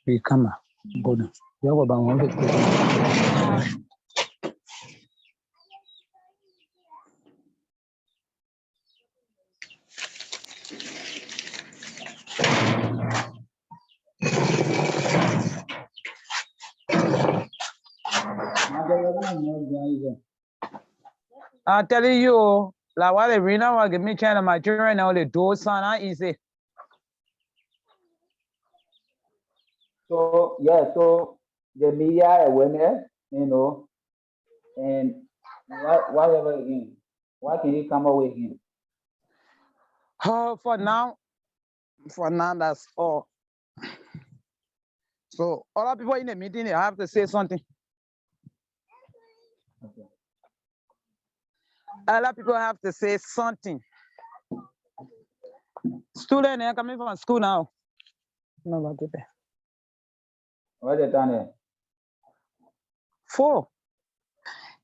Speaker 6: We come good. You have about 150. I'm telling you, like what the reason why give me China my children now the do son easy.
Speaker 3: So yeah, so the media awareness, and whatever again, what can you come up with again?
Speaker 6: Oh, for now, that's all. So other people in the meeting, they have to say something.
Speaker 3: Okay.
Speaker 6: Other people have to say something. Student, they're coming from school now. No, not there.
Speaker 3: What's the time there?
Speaker 6: 4.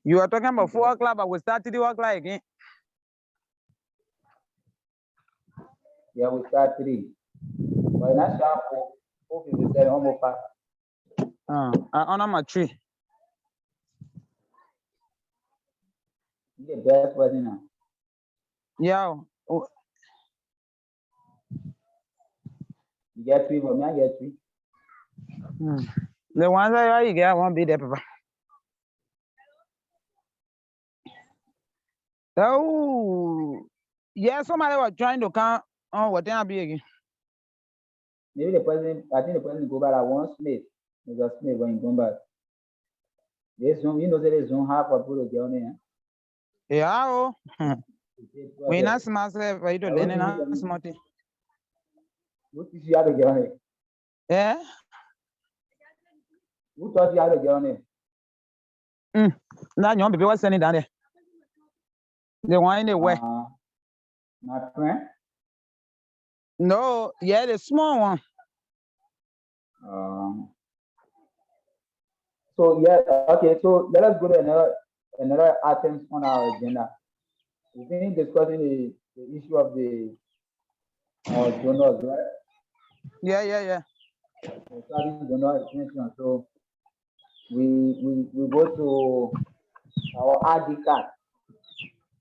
Speaker 6: You are talking about 4 o'clock, but we start 3 o'clock again.
Speaker 3: Yeah, we start 3. But not sharp 4:57, almost 5.
Speaker 6: I honor my tree.
Speaker 3: You the best person now.
Speaker 6: Yeah.
Speaker 3: You get 3, but me I get 3.
Speaker 6: The ones that you get won't be there, Papa. Oh, yeah, somebody was trying to count on what they be again.
Speaker 3: Maybe the president, I think the president go back at one Smith. Mr. Smith when he come back. This Zoom, say this Zoom half of people get on there.
Speaker 6: Yeah, oh. We not smart, for you to learn and smart.
Speaker 3: Who teach you how to get on it?
Speaker 6: Yeah.
Speaker 3: Who taught you how to get on it?
Speaker 6: That young people was sending down there. The one in the way.
Speaker 3: My friend?
Speaker 6: No, yeah, the small one.
Speaker 3: So yeah, okay. So let us go to another item on our agenda. We finished discussing the issue of the donors, right?
Speaker 6: Yeah.
Speaker 3: Starting donor extension. So we go to our ID card.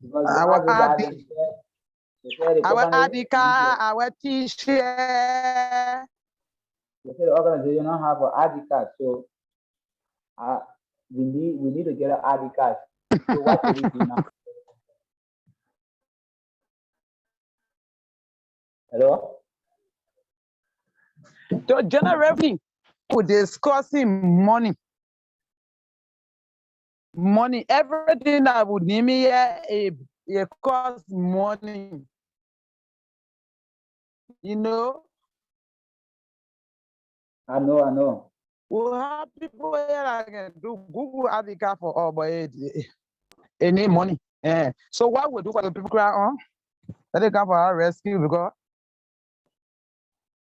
Speaker 3: Because
Speaker 6: our ID. Our ID card, our T-shirt.
Speaker 3: They say the organization don't have an ID card, so we need to get an ID card. So what should we do now? Hello?
Speaker 6: So generally, we're discussing money. Money, everything that would name here, it costs money. You know?
Speaker 3: I know.
Speaker 6: We'll have people here that can do Google ID card for all, but it need money. Yeah. So what we do for the people cry on? Let they come for our rescue because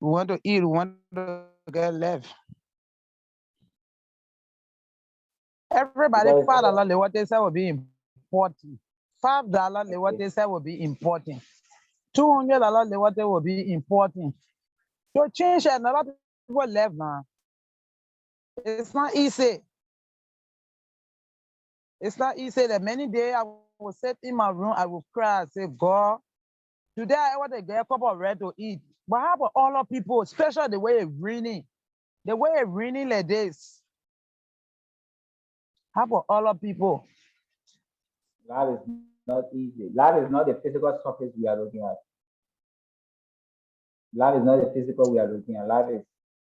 Speaker 6: we want to eat, we want to get left. Everybody $5 what they say will be important. $5 what they say will be important. $200 what they will be important. So change and a lot of people left now. It's not easy. It's not easy. That many days I will sit in my room, I will cry, I say, God, Today I want to get a cup of red to eat. But how about all of people, especially the way it's raining? The way it's raining like this. How about all of people?
Speaker 3: Life is not easy. Life is not the physical surface we are looking at. Life is not the physical we are looking at. Life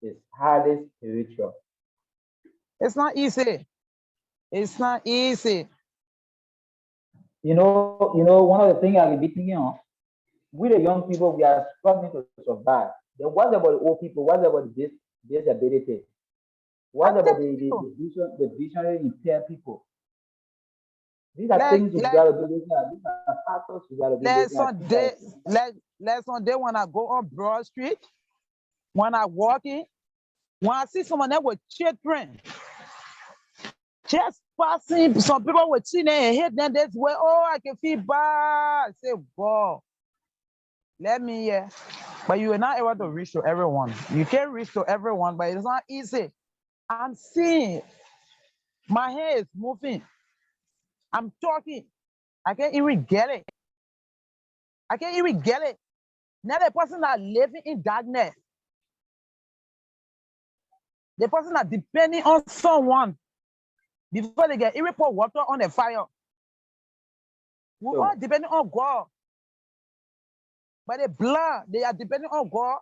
Speaker 3: is highly spiritual.
Speaker 6: It's not easy. It's not easy.
Speaker 3: One of the things I've been thinking of, we the young people, we are struggling to survive. Then what about the old people? What about this disability? What about the visually impaired people? These are things we gotta do. These are factors we gotta do.
Speaker 6: Last Sunday when I go on Broad Street, when I walk in, when I see someone there with children, just passing, some people with children and hit them this way. Oh, I can feel bad. I say, wow, let me hear. But you are not able to reach to everyone. You can reach to everyone, but it's not easy. I'm seeing my hair is moving. I'm talking. I can't even get it. I can't even get it. Now the person that living in darkness, the person that depending on someone before they get even pour water on the fire. We all depending on God. By the blood, they are depending on God.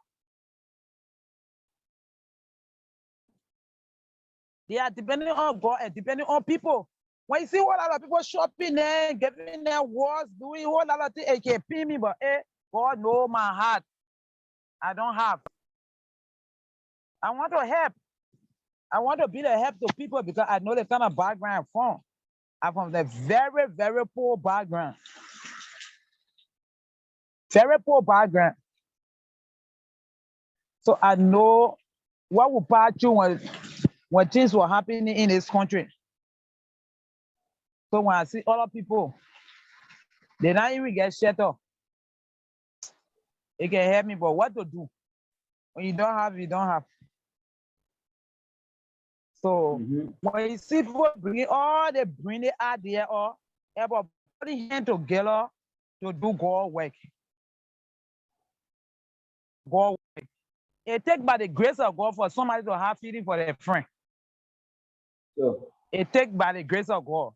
Speaker 6: They are depending on God and depending on people. When you see a lot of people shopping there, giving their words, doing a whole lot of things, it can pay me, but God knows my heart. I don't have. I want to help. I want to be the help to people because I know the kind of background I'm from. I'm from the very, very poor background. Very poor background. So I know what will pass you when things were happening in this country. So when I see other people, they not even get shelter. It can help me, but what to do? When you don't have, you don't have. So when you see people they bring it out there, or about putting hand together to do God work. God work. It takes by the grace of God for somebody to have feeling for their friend. It takes by the grace of God.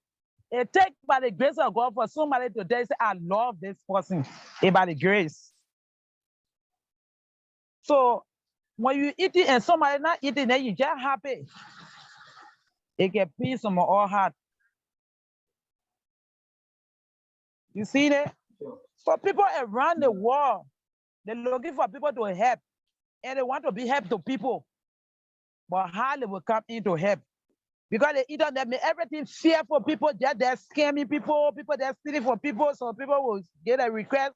Speaker 6: It takes by the grace of God for somebody to say, I love this person. It's by the grace. So when you eat it and somebody not eating, then you get happy. It can peace on our heart. You see that? So people around the world, they're looking for people to help. And they want to be help to people. But how they will come in to help? Because they either they make everything fair for people, they're scamming people they're stealing for people, so people will get a request.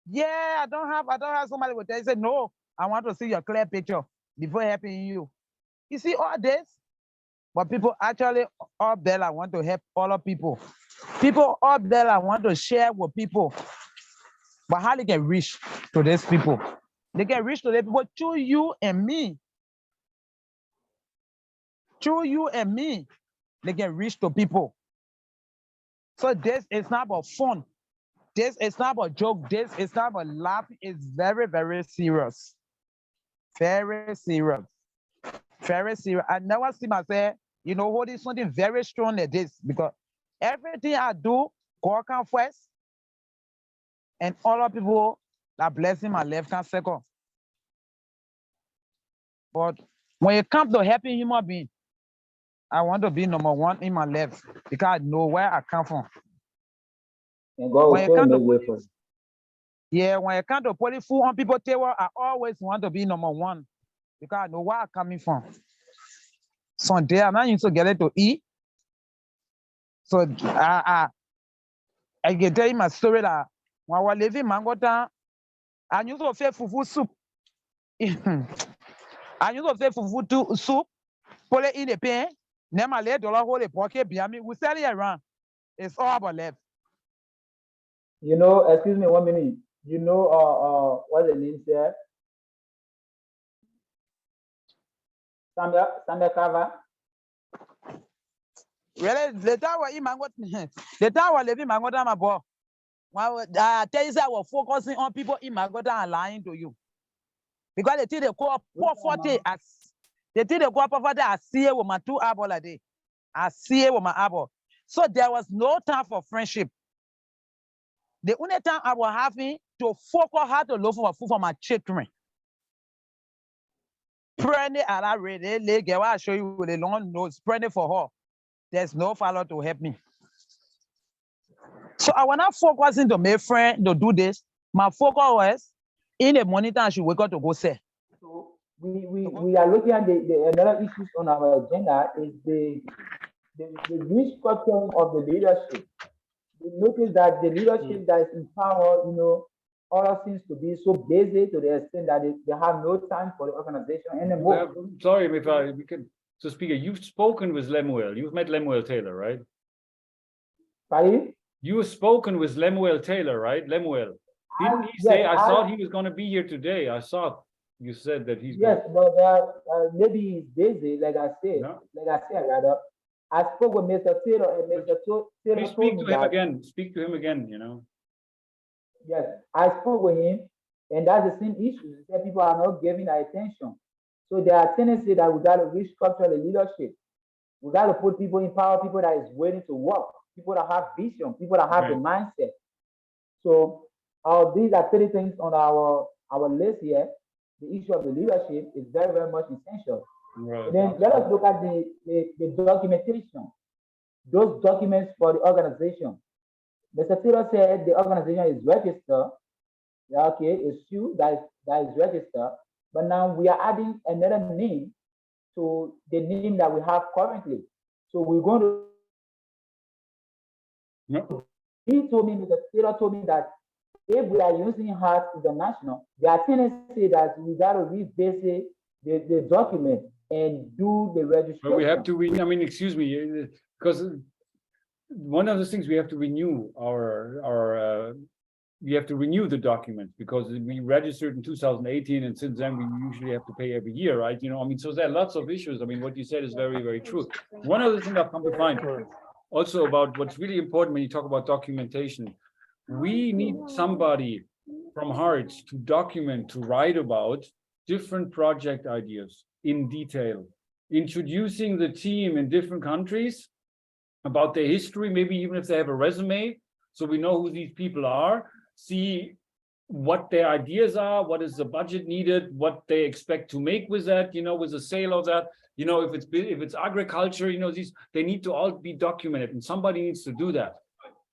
Speaker 6: Yeah, I don't have somebody will tell you, say, no, I want to see your clear picture before helping you. You see all this? But people actually up there, I want to help all of people. People up there, I want to share with people. But how they can reach to these people? They can reach to the people through you and me. Through you and me, they can reach to people. So this is not about fun. This is not about joke. This is not about laughing. It's very, very serious. Very serious. Very serious. I never see myself, holding something very strong like this because everything I do, God comes first. And all of people that blessing my left hand second. But when it comes to helping human beings, I want to be number one in my left because I know where I come from.
Speaker 3: And God will show you way for you.
Speaker 6: Yeah, when it comes to putting food on people's table, I always want to be number one because I know where I'm coming from. Sunday, I'm not used to get it to eat. So I can tell you my story that when I was living in Mango Town, I used to feel fufu soup. I used to feel fufu soup, put it in the pan, then my $8 hold the pocket behind me. We sell it around. It's all about left.
Speaker 3: Excuse me 1 minute. What's the name there? Sandra Kava.
Speaker 6: Really, the time was in Mango, the time was living Mango Town, my boy. I tell you, I was focusing on people in Magota and lying to you. Because they think they call poverty as they think they call poverty as see with my 2 hours a day. I see it with my hour. So there was no time for friendship. The only time I was having to focus how to look for food for my children. Praying at that rate, get what I show you with a long nose, praying for her. There's no father to help me. So I was not focusing to make friends to do this. My focus was in the morning time I should wake up to go sell.
Speaker 3: So we are looking at the another issues on our agenda is the restructuring of the leadership. We notice that the leadership that is in power, all seems to be so busy to the extent that they have no time for the organization anymore.
Speaker 1: Sorry, if we can. So, Speaker, you've spoken with Lemuel. You've met Lemuel Taylor, right?
Speaker 3: Pardon?
Speaker 1: You've spoken with Lemuel Taylor, right? Lemuel. Didn't he say, I thought he was going to be here today? I thought you said that he's.
Speaker 3: Yes, but maybe he's busy, like I said. No? Rather. I spoke with Mr. Taylor, and Mr. Taylor
Speaker 1: Please speak to him again. Speak to him again,
Speaker 3: Yes, I spoke with him, and that's the same issue. That people are not giving attention. So there are tendencies that we got to restructure the leadership. We got to put people in power, people that is willing to work, people that have vision, people that have the mindset. So these are 3 things on our list here. The issue of the leadership is very, very much essential. Right. Then let us look at the documentation, those documents for the organization. Mr. Taylor said the organization is registered. Yeah, okay, it's true that is registered, but now we are adding another name to the name that we have currently. So we're going to. Yep. He told me, Mr. Taylor told me that if we are using HEARTHS International, there are tendency that we got to revisit the document and do the registration.
Speaker 1: But we have to, I mean, excuse me, because one of the things we have to renew we have to renew the document because we registered in 2018, and since then we usually have to pay every year, right? I mean, so there are lots of issues. I mean, what you said is very, very true. One other thing I've come to find also about what's really important when you talk about documentation, we need somebody from HEARTHS to document, to write about different project ideas in detail, introducing the team in different countries about their history, maybe even if they have a resume, so we know who these people are, see what their ideas are, what is the budget needed, what they expect to make with that, with the sale of that, if it's agriculture, they need to all be documented, and somebody needs to do that.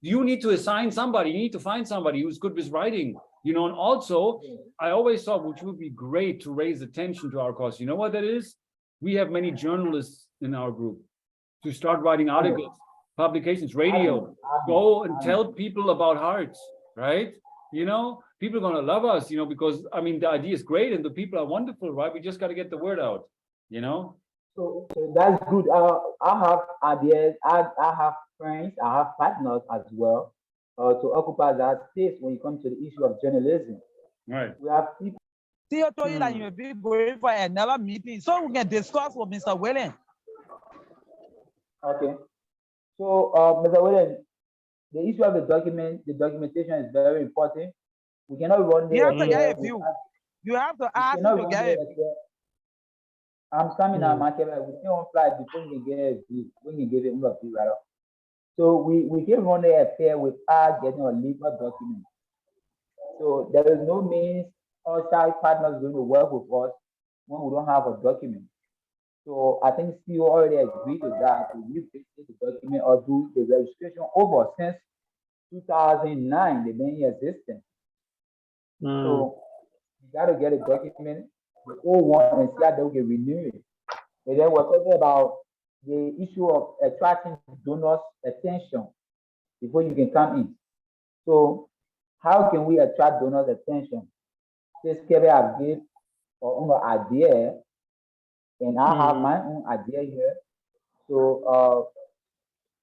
Speaker 1: You need to assign somebody, you need to find somebody who's good with writing, and also I always thought, which would be great to raise attention to our cause. You know what that is? We have many journalists in our group to start writing articles, publications, radio, go and tell people about HEARTHS, right? People are going to love us, because I mean, the idea is great and the people are wonderful, right? We just got to get the word out,
Speaker 3: So that's good. I have ideas. I have friends. I have partners as well to occupy that space when it comes to the issue of journalism.
Speaker 1: Right.
Speaker 3: We have people.
Speaker 6: Theo told you that you will be going for another meeting, so we can discuss with Mr. William.
Speaker 3: Okay. So, Mr. William, the issue of the documentation is very important. We cannot run.
Speaker 6: You have to get a view. You have to ask to get a view.
Speaker 3: I'm coming out, my camera. We still on flight before we can get a view. We can give it a view, right? So we can run the affair without getting a legal document. So there is no means outside partners going to work with us when we don't have a document. So I think CEO already agreed to that. We visit the document or do the registration over since 2009. They've been in existence. So you got to get a document, the old one, and see how they can renew it. And then we're talking about the issue of attracting donors' attention before you can come in. So how can we attract donors' attention? This Kevin have given our own idea, and I have my own idea here. So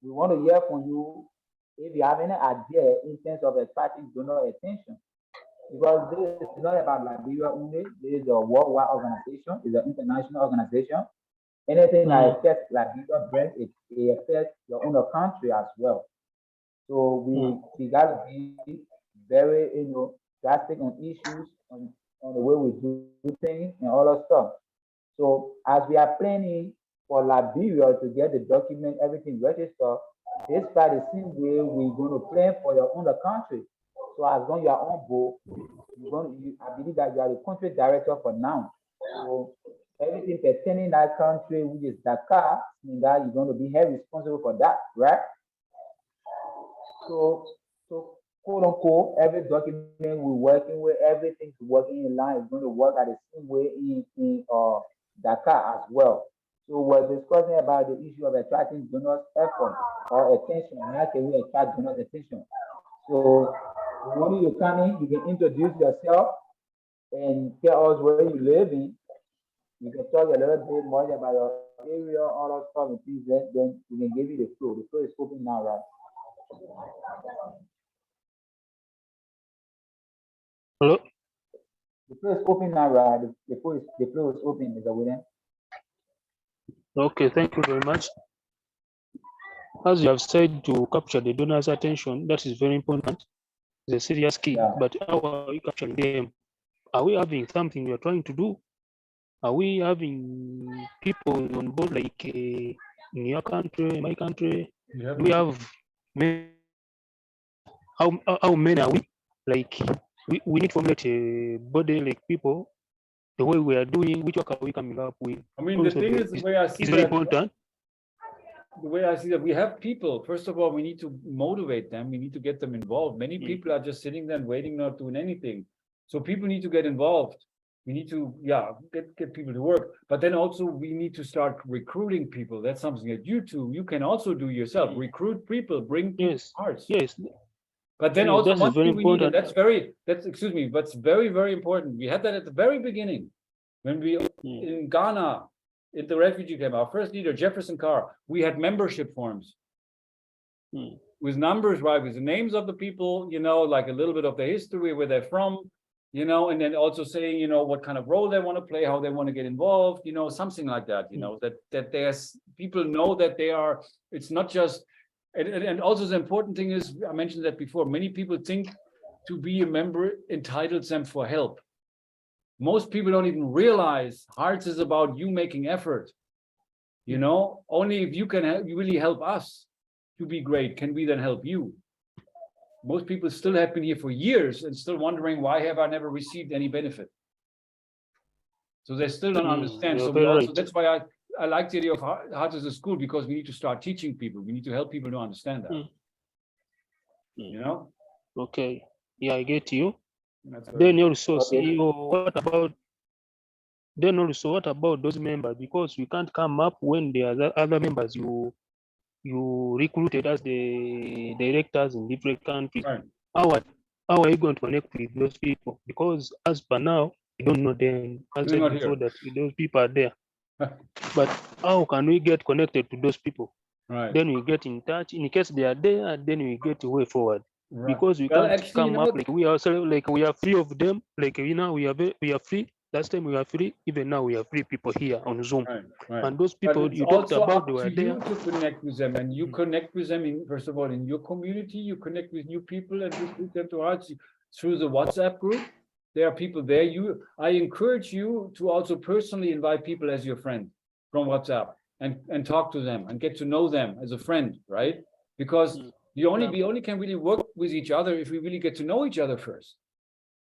Speaker 3: we want to hear from you if you have any idea in terms of attracting donor attention. Because this is not about Liberia only. This is a worldwide organization. It's an international organization. Anything that affects Liberia brand, it affects your own country as well. So we gotta be very, drastic on issues, on the way we do things and all that stuff. So as we are planning for Liberia to get the document, everything registered, this by the same way we're going to plan for your own country. So as long you are on board, I believe that you are the country director for now. So everything pertaining that country, which is Dakar, means that you're going to be held responsible for that, right? So quote unquote, every document we're working with, everything's working in line, is going to work at the same way in Dakar as well. So we're discussing about the issue of attracting donors' effort or attention. How can we attract donors' attention? So when you come in, you can introduce yourself and tell us where you live in. You can talk a little bit more about your area, all that stuff, and things. Then we can give you the flow. The flow is open now, right?
Speaker 7: Hello?
Speaker 3: The floor is open now, right? The floor is open, Mr. William.
Speaker 7: Okay, thank you very much. As you have said, to capture the donors' attention, that is very important. It's a serious key.
Speaker 3: Yeah.
Speaker 7: But how are we capturing them? Are we having something we are trying to do? Are we having people on board like in your country, my country?
Speaker 1: Yeah.
Speaker 7: Do we have many? How many are we? Like we need to formulate a body like people, the way we are doing, which work are we coming up with?
Speaker 1: I mean, the thing is, the way I see
Speaker 7: it's very
Speaker 1: that,
Speaker 7: important.
Speaker 1: the way I see that, we have people. First of all, we need to motivate them. We need to get them involved. Many people are just sitting there and waiting, not doing anything. So people need to get involved. We need to, get people to work. But then also we need to start recruiting people. That's something that you can also do yourself. Recruit people, bring hearts.
Speaker 7: Yes.
Speaker 1: But then
Speaker 7: Yes,
Speaker 1: also
Speaker 7: that's
Speaker 1: one
Speaker 7: very
Speaker 1: thing we need, and
Speaker 7: important.
Speaker 1: that's very, very important. We had that at the very beginning when we in Ghana, in the refugee camp, our first leader, Jefferson Carr, we had membership forms with numbers, right, with the names of the people, like a little bit of the history, where they're from, and then also saying, what kind of role they want to play, how they want to get involved, something like that, that there's people know that they are, it's not just, and also the important thing is, I mentioned that before, many people think to be a member entitles them for help. Most people don't even realize Hearts is about you making effort. Only if you can you really help us to be great, can we then help you. Most people still have been here for years and still wondering, why have I never received any benefit? So they still don't understand. So that's why I like the idea of Hearts as a school, because we need to start teaching people. We need to help people to understand that.
Speaker 7: Okay. Yeah, I get you.
Speaker 1: Then
Speaker 7: also, CEO, what about those members? Because you can't come up when there are other members you recruited as the directors in different countries.
Speaker 1: Right.
Speaker 7: How are you going to connect with those people? Because as per now, you don't know them. As I said before, that those people are there. But how can we get connected to those people?
Speaker 1: Right.
Speaker 7: Then we get in touch. In case they are there, then we get a way forward.
Speaker 1: Right.
Speaker 7: Because we can't come up like we ourselves, like we are free of them. Like we are free. Last time we were free. Even now we are free people here on Zoom.
Speaker 1: Right.
Speaker 7: And those people you talked about, they were there.
Speaker 1: You to connect with them, and you connect with them first of all in your community. You connect with new people and recruit them to Hearts through the WhatsApp group. There are people there. I encourage you to also personally invite people as your friend from WhatsApp and talk to them and get to know them as a friend, right? Because we only can really work with each other if we really get to know each other first.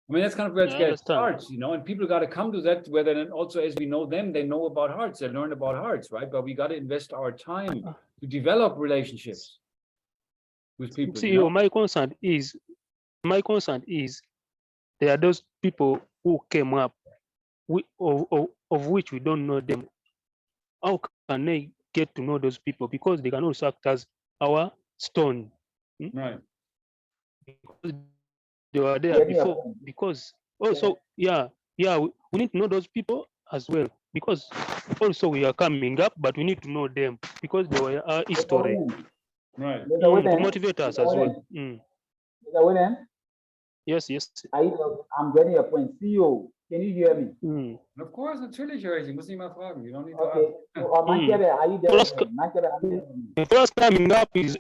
Speaker 1: I mean, that's kind of where it starts, and people got to come to that, where then also as we know them, they know about Hearts, they learn about Hearts, right? But we got to invest our time to develop relationships with people.
Speaker 7: See, my concern is there are those people who came up, of which we don't know them. How can they get to know those people? Because they can also act as our stone.
Speaker 1: Right.
Speaker 7: Because they were there before. Because also, we need to know those people as well. Because also we are coming up, but we need to know them because they were our history.
Speaker 1: Right.
Speaker 7: To motivate us as well.
Speaker 3: Mr. William?
Speaker 7: Yes.
Speaker 3: I'm getting your point. CEO, can you hear me?
Speaker 1: Of course, natürlich höre ich. Ich muss nicht mal fragen. You don't need to
Speaker 3: Okay.
Speaker 1: ask.
Speaker 3: So, are you there?
Speaker 7: The first coming up is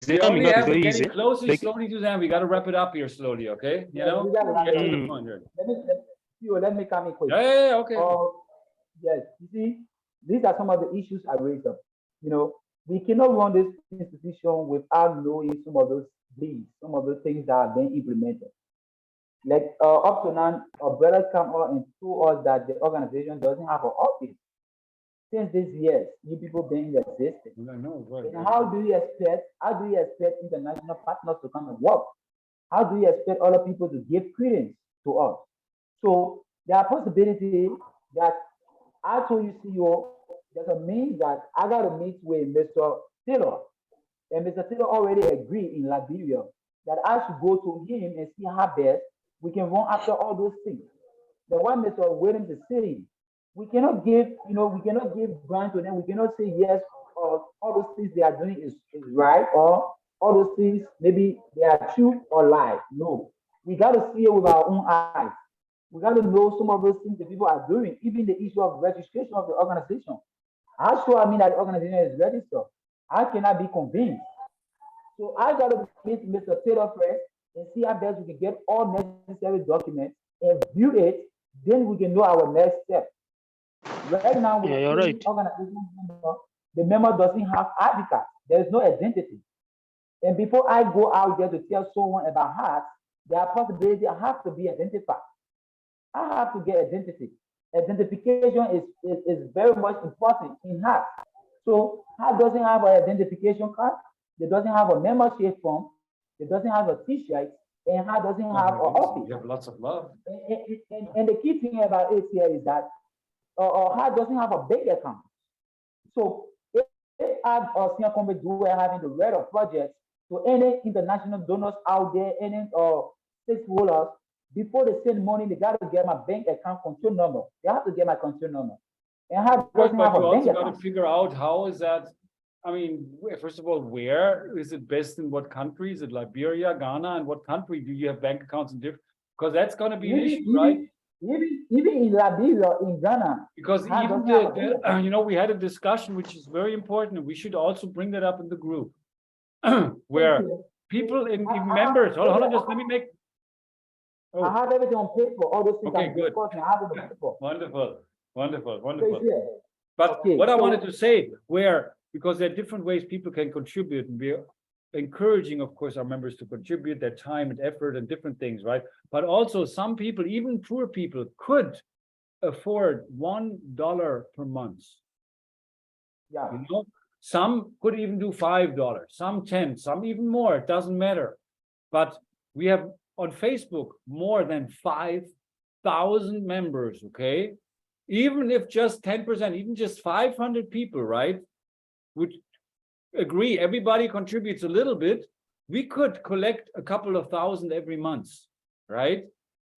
Speaker 7: they're
Speaker 1: We only
Speaker 7: coming up
Speaker 1: have
Speaker 7: is very
Speaker 1: getting
Speaker 7: easy.
Speaker 1: closer
Speaker 7: Like,
Speaker 1: slowly to them. We got to wrap it up here slowly, okay? You know,
Speaker 3: we gotta wrap
Speaker 1: get
Speaker 3: it
Speaker 1: to the
Speaker 7: Mm.
Speaker 1: point here.
Speaker 3: let me come in quick.
Speaker 1: Yeah, okay.
Speaker 3: Yes, you see, these are some of the issues I raised up. You know, we cannot run this institution without knowing some of those things, some of the things that are being implemented. Like up to now, our brothers come out and told us that the organization doesn't have an office. Since these years, you people been in existence.
Speaker 1: I know, right.
Speaker 3: And how do you expect international partners to come and work? How do you expect other people to give credence to us? So there are possibilities that I told you, CEO, there's a means that I got to meet with Mr. Taylor. And Mr. Taylor already agreed in Liberia that I should go to him and see how best we can run after all those things. The one Mr. Williams is saying, we cannot give grant to them. We cannot say yes, or all those things they are doing is right, or all those things maybe they are true or lie. No, we got to see it with our own eyes. We got to know some of those things that people are doing, even the issue of registration of the organization. How sure I mean that the organization is registered? How can I be convinced? So I got to meet Mr. Taylor first and see how best we can get all necessary documents and view it. Then we can know our next step. Right now,
Speaker 7: Yeah, you're right.
Speaker 3: organization member, the member doesn't have ID card. There is no identity. And before I go out there to tell someone about HEARTHS, there are possibilities I have to be identified. I have to get identity. Identification is very much important in HEARTHS. So HEARTHS doesn't have an identification card. It doesn't have a membership form. It doesn't have a T-shirt. And HEARTHS doesn't have an office.
Speaker 1: You have lots of love.
Speaker 3: And the key thing about it here is that HEARTHS doesn't have a bank account. So if senior company do having the rate of projects to any international donors out there, any stakeholders, before they send money, they got to get my bank account control number. They have to get my control number. And HEARTHS doesn't
Speaker 1: But
Speaker 3: have
Speaker 1: you
Speaker 3: a bank
Speaker 1: also got
Speaker 3: account.
Speaker 1: to figure out how is that. I mean, first of all, where is it best in what country? Is it Liberia, Ghana, and what country do you have bank accounts in different? Because that's going to be an issue, right?
Speaker 3: Even in Liberia, in Ghana.
Speaker 1: Because
Speaker 3: HEARTHS
Speaker 1: even
Speaker 3: doesn't have a
Speaker 1: you know, we had a discussion which is very important, and we should also bring that up in the group, where people in members. Hold on, just let me make.
Speaker 3: I have everything on paper. All those things.
Speaker 1: Okay, good.
Speaker 3: I have it on paper.
Speaker 1: Wonderful.
Speaker 3: So it's here.
Speaker 1: But
Speaker 3: Okay,
Speaker 1: what I
Speaker 3: so-
Speaker 1: wanted to say, where, because there are different ways people can contribute, and we're encouraging, of course, our members to contribute their time and effort and different things, right? But also some people, even poor people, could afford $1 per month.
Speaker 3: Yeah.
Speaker 1: You know, some could even do $5, some 10, some even more, it doesn't matter. But we have on Facebook more than 5,000 members, okay? Even if just 10%, even just 500 people, right, would agree, everybody contributes a little bit, we could collect a couple of thousand every month, right?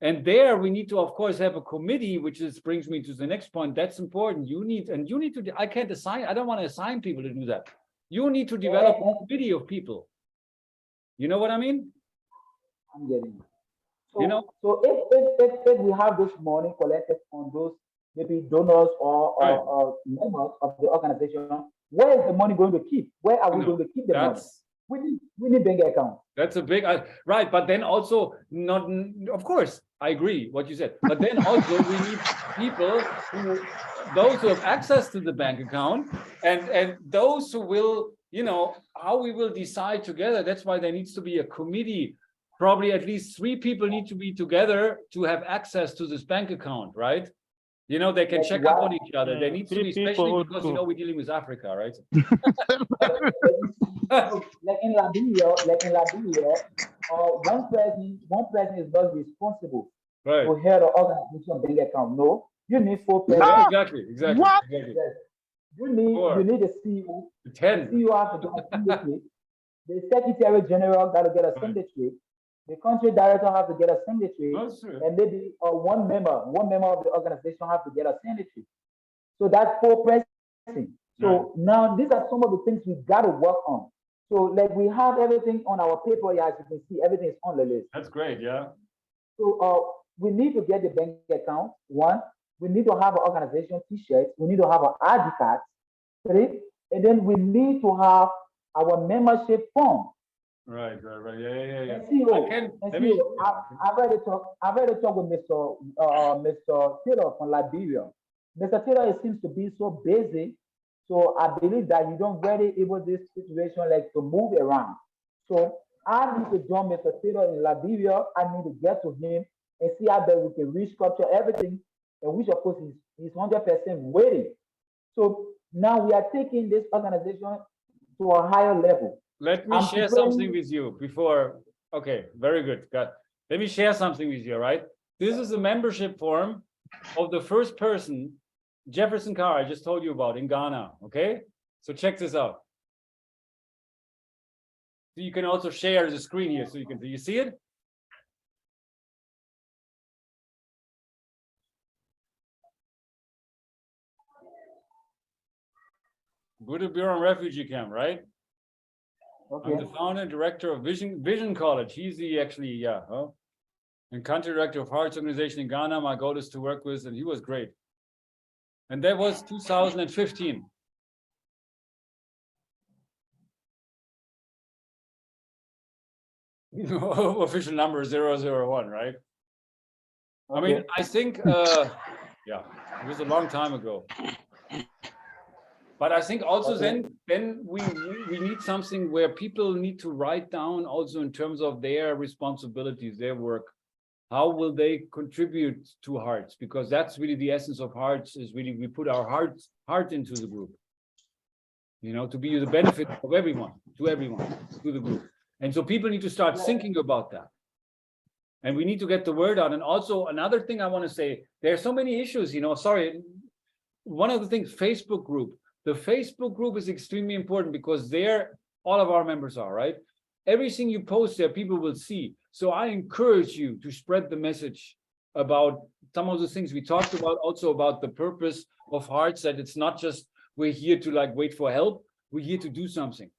Speaker 1: And there we need to, of course, have a committee, which brings me to the next point. That's important. You need to, I can't assign, I don't want to assign people to do that. You need to develop a committee of people. You know what I mean?
Speaker 3: I'm getting it. So,
Speaker 1: You know?
Speaker 3: So if we have this money collected on those maybe donors or members of the organization, where is the money going to keep? Where are we going to keep the money? We need bank account.
Speaker 1: That's a big, right. But then also not, of course, I agree what you said. But then also we need people those who have access to the bank account and those who will, you know, how we will decide together. That's why there needs to be a committee. Probably at least 3 people need to be together to have access to this bank account, right? You know, they can check up on each other. There needs to be, especially because, you know, we're dealing with Africa, right?
Speaker 3: Like in Liberia, one person is not responsible to head the organization bank account. No, you need 4 persons.
Speaker 1: Exactly.
Speaker 3: What? Yes. You need a CEO.
Speaker 1: 10.
Speaker 3: The CEO has to get a signature. The Secretary General got to get a signature. The country director has to get a signature, and maybe one member of the organization has to get a signature. So that's 4 persons. So now these are some of the things we got to work on. So like we have everything on our paper, as you can see, everything is on the list.
Speaker 1: That's great, yeah.
Speaker 3: So we need to get the bank account. 1, we need to have an organization T-shirt. We need to have an ID card. 3, and then we need to have our membership form.
Speaker 1: Right. Yeah.
Speaker 3: And CEO, I've already talked with Mr. Taylor from Liberia. Mr. Taylor, it seems to be so busy. So I believe that you don't really able this situation like to move around. So I need to join Mr. Taylor in Liberia. I need to get to him and see how that we can restructure everything, and which of course is 100% waiting. So now we are taking this organization to a higher level.
Speaker 1: Let me share something with you before. Okay, very good. Let me share something with you, right? This is a membership form of the first person, Jefferson Carr, I just told you about in Ghana. Okay, so check this out. So you can also share the screen here so you can, do you see it? Buddha Bureau Refugee Camp, right? Okay. I'm the founder and director of Vision College. He's the actually, and country director of Hearts organization in Ghana. My goal is to work with, and he was great. And that was 2015. Official number 001, right? Okay. I mean, I think, yeah, it was a long time ago. But I think also then we need something where people need to write down also in terms of their responsibilities, their work. How will they contribute to Hearts? Because that's really the essence of Hearts, is really we put our heart into the group. You know, to be the benefit of everyone, to the group. And so people need to start thinking about that. And we need to get the word out. And also another thing I want to say, there are so many issues, you know, sorry. One of the things, Facebook group. The Facebook group is extremely important because there all of our members are, right? Everything you post there, people will see. So I encourage you to spread the message about some of the things we talked about, also about the purpose of Hearts, that it's not just we're here to like wait for help. We're here to do something,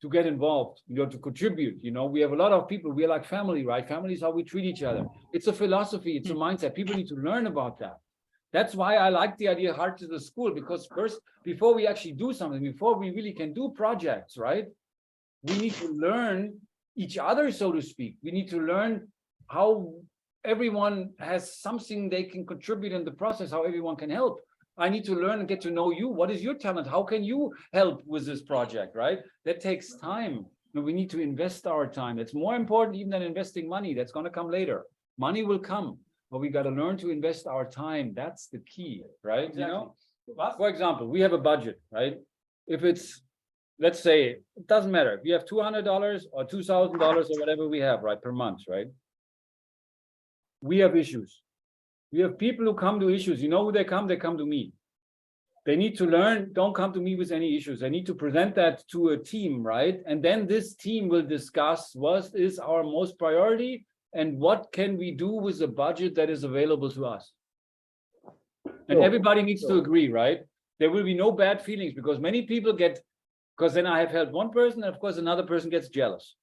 Speaker 1: to get involved, you know, to contribute. You know, we have a lot of people, we're like family, right? Family is how we treat each other. It's a philosophy, it's a mindset. People need to learn about that. That's why I like the idea of Hearts is the school, because first, before we actually do something, before we really can do projects, right? We need to learn each other, so to speak. We need to learn how everyone has something they can contribute in the process, how everyone can help. I need to learn and get to know you. What is your talent? How can you help with this project, right? That takes time. And we need to invest our time. That's more important even than investing money. That's going to come later. Money will come. But we got to learn to invest our time. That's the key, right? Exactly. You know, for example, we have a budget, right? If it's, let's say, it doesn't matter. If you have $200 or $2,000 or whatever we have, right, per month, right? We have issues. We have people who come to issues. You know who they come? They come to me. They need to learn, don't come to me with any issues. They need to present that to a team, right? And then this team will discuss what is our most priority and what can we do with the budget that is available to us. And everybody needs to agree, right? There will be no bad feelings, because many people get, because then I have helped one person, and of course another person gets jealous.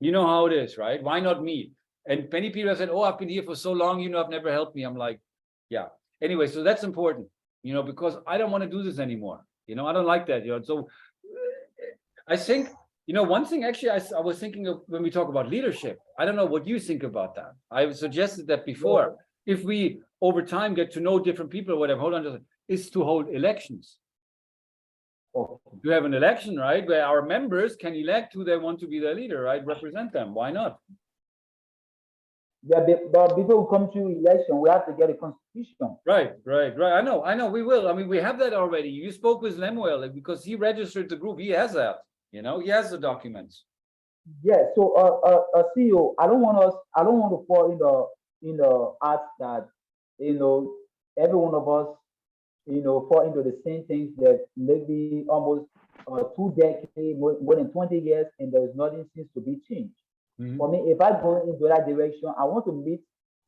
Speaker 1: You know how it is, right? Why not me? And many people have said, oh, I've been here for so long, you know, I've never helped me. I'm like, yeah. Anyway, so that's important, you know, because I don't want to do this anymore. You know, I don't like that, you know. So I think, you know, one thing actually I was thinking of when we talk about leadership, I don't know what you think about that. I suggested that before. Yeah. If we over time get to know different people or whatever, hold on, is to hold elections. To have an election, right, where our members can elect who they want to be their leader, right? Represent them. Why not?
Speaker 3: Yeah, but before we come to election, we have to get a constitution.
Speaker 1: Right. I know. We will. I mean, we have that already. You spoke with Lemuel because he registered the group. He has that. You know, he has the documents.
Speaker 3: Yeah. So, CEO, I don't want to fall in the arts that, you know, every one of us, you know, fall into the same things that maybe almost 2 decades, more than 20 years, and there's nothing seems to be changed. Mm-hmm. For me, if I go into that direction, I want to meet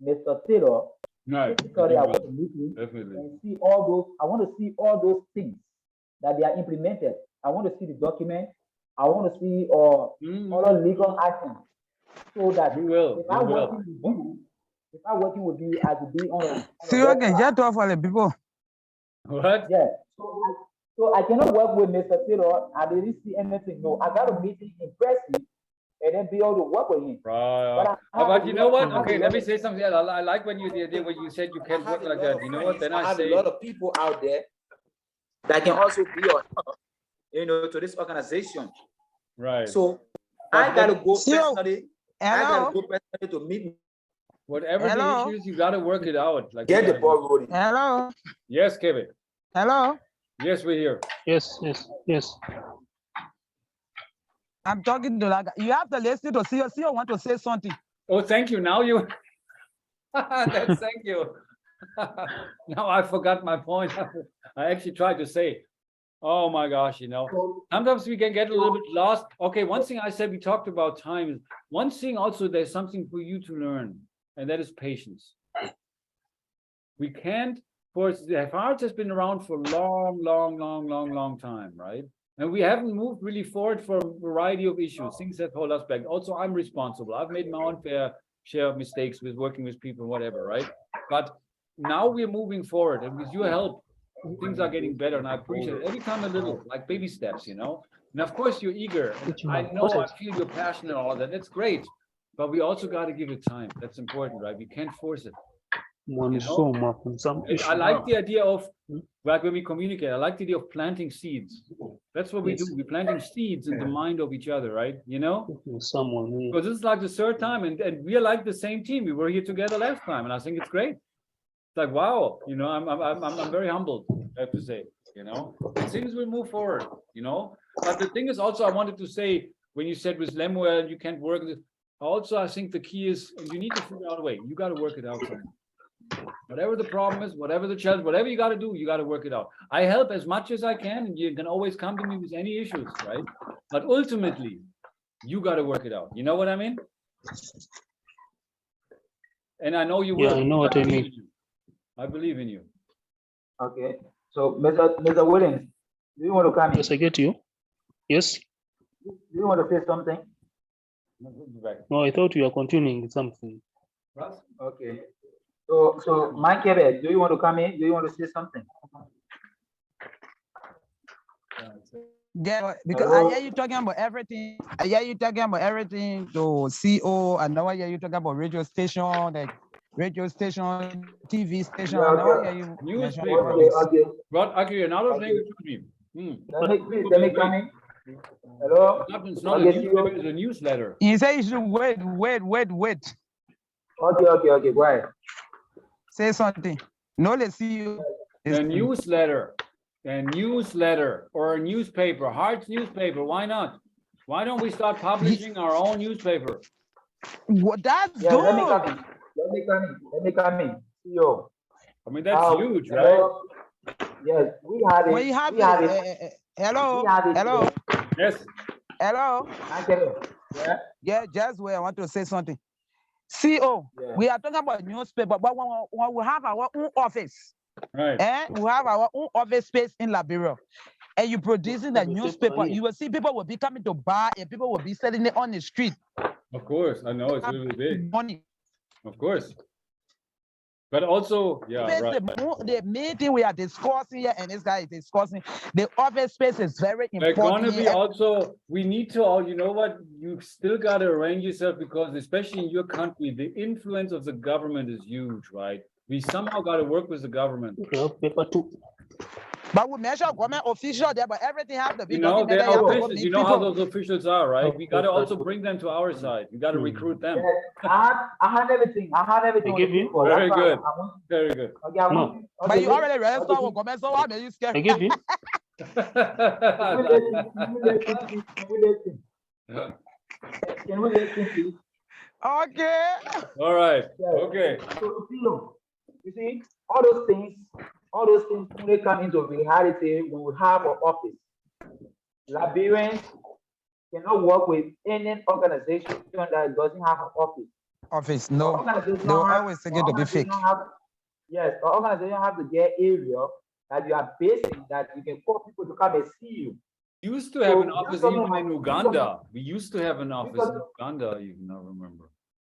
Speaker 3: Mr. Taylor.
Speaker 1: Right.
Speaker 3: Physically, I want to meet him and see all those. I want to see all those things that they are implemented. I want to see the document. I want to see all the legal actions, so that if I'm working with you, I could be on.
Speaker 6: See, you can just talk for the people.
Speaker 1: What?
Speaker 3: Yeah. So I cannot work with Mr. Taylor. I didn't see anything. No, I got to meet him in person and then be able to work with him.
Speaker 1: Right. But you know what? Okay, let me say something else. I like when you did when you said you can't work like that. You know what? Then I
Speaker 3: have
Speaker 1: say
Speaker 3: a lot of people out there that can also be on, to this organization.
Speaker 1: right.
Speaker 3: So I gotta go
Speaker 6: So,
Speaker 3: personally. I gotta
Speaker 6: hello,
Speaker 3: go personally to meet,
Speaker 1: Whatever the
Speaker 6: hello,
Speaker 1: issues, you got to work it out. Like
Speaker 3: get the ball rolling.
Speaker 6: hello,
Speaker 1: yes, Kevin.
Speaker 6: hello.
Speaker 1: Yes, we're here.
Speaker 7: Yes, yes, yes.
Speaker 6: I'm talking to that guy. You have to listen to CEO. CEO want to say something.
Speaker 1: Oh, thank you. Now you. That's thank you. Now I forgot my point. I actually tried to say. Oh my gosh, sometimes we can get a little bit lost. Okay, one thing I said, we talked about time. Is one thing also, there's something for you to learn, and that is patience. We can't force. The HEARTHS has been around for a long time, right? And we haven't moved really forward for a variety of issues, things that hold us back. Also, I'm responsible. I've made my own fair share of mistakes with working with people, whatever, right? But now we're moving forward, and with your help, things are getting better, and I appreciate it. Every time a little, like baby steps, And of course, you're eager. I know, I feel you're passionate and all that. That's great. But we also got to give it time. That's important, right? We can't force it. I like the idea of, like when we communicate, I like the idea of planting seeds. That's what we do. We're planting seeds in the mind of each other, right? Because this is like the third time, and we are like the same team. We were here together last time, and I think it's great. It's like, wow, I'm very humbled, I have to say, and things will move forward, But the thing is also, I wanted to say, when you said with Lemuel, you can't work this. Also, I think the key is, you need to figure out a way. You got to work it out somehow. Whatever the problem is, whatever the challenge, whatever you got to do, you got to work it out. I help as much as I can, and you can always come to me with any issues, right? But ultimately, you got to work it out. You know what I mean? And I know you will.
Speaker 7: Yeah, I know what I mean.
Speaker 1: I believe in you.
Speaker 3: Okay. So, Mr. Williams, do you want to come in?
Speaker 7: Yes, I get you. Yes.
Speaker 3: Do you want to say something?
Speaker 7: No, I thought you were continuing something.
Speaker 3: Okay. So Mike, do you want to come in? Do you want to say something?
Speaker 6: Yeah, because I hear you talking about everything. I hear you talking about everything to CO, and now I hear you talking about radio station, TV station.
Speaker 3: Yeah,
Speaker 6: Now I hear you
Speaker 1: newspaper.
Speaker 3: Okay.
Speaker 1: But actually, another thing to me.
Speaker 3: Let me come in. Hello.
Speaker 1: It's not a newspaper, it's a newsletter.
Speaker 6: You say you should wait.
Speaker 3: Okay, go ahead.
Speaker 6: Say something. No, let's see you.
Speaker 1: A newsletter or a newspaper, HEARTHS newspaper. Why not? Why don't we start publishing our own newspaper?
Speaker 6: What that's good.
Speaker 3: Let me come in. Yo.
Speaker 1: I mean, that's huge, right?
Speaker 3: Yes, we had it.
Speaker 6: When you have
Speaker 3: it.
Speaker 6: Hello.
Speaker 1: Yes.
Speaker 6: Hello. Yeah, just where I want to say something. CO, we are talking about newspaper, but when we have our own office,
Speaker 1: right?
Speaker 6: And we have our own office space in Liberia, and you producing the newspaper, you will see people will be coming to buy, and people will be selling it on the street.
Speaker 1: Of course, I know it's really big.
Speaker 6: Money.
Speaker 1: Of course. But also, yeah, right.
Speaker 6: The main thing we are discussing here, and this guy is discussing, the office space is very important.
Speaker 1: They're gonna be also, we need to all, you know what, you still got to arrange yourself, because especially in your country, the influence of the government is huge, right? We somehow got to work with the government.
Speaker 7: Paper too.
Speaker 6: But we measure government official there, but everything has to be
Speaker 1: they are officials. You know how those officials are, right? We got to also bring them to our side. We got to recruit them.
Speaker 3: I have everything.
Speaker 1: Very good. Very good.
Speaker 7: No.
Speaker 6: But you already registered with government, so why are you scared?
Speaker 7: I give you.
Speaker 3: Can we listen, please?
Speaker 6: Okay.
Speaker 1: All right. Okay.
Speaker 3: So, you see, all those things when they come into reality when we have an office. Liberians cannot work with any organization that doesn't have an office.
Speaker 6: No. They always think it to be fake.
Speaker 3: Yes, the organization have to get area that you are based in, that you can call people to come and see you.
Speaker 1: We used to have an office even in Uganda. We used to have an office in Uganda, you can not remember.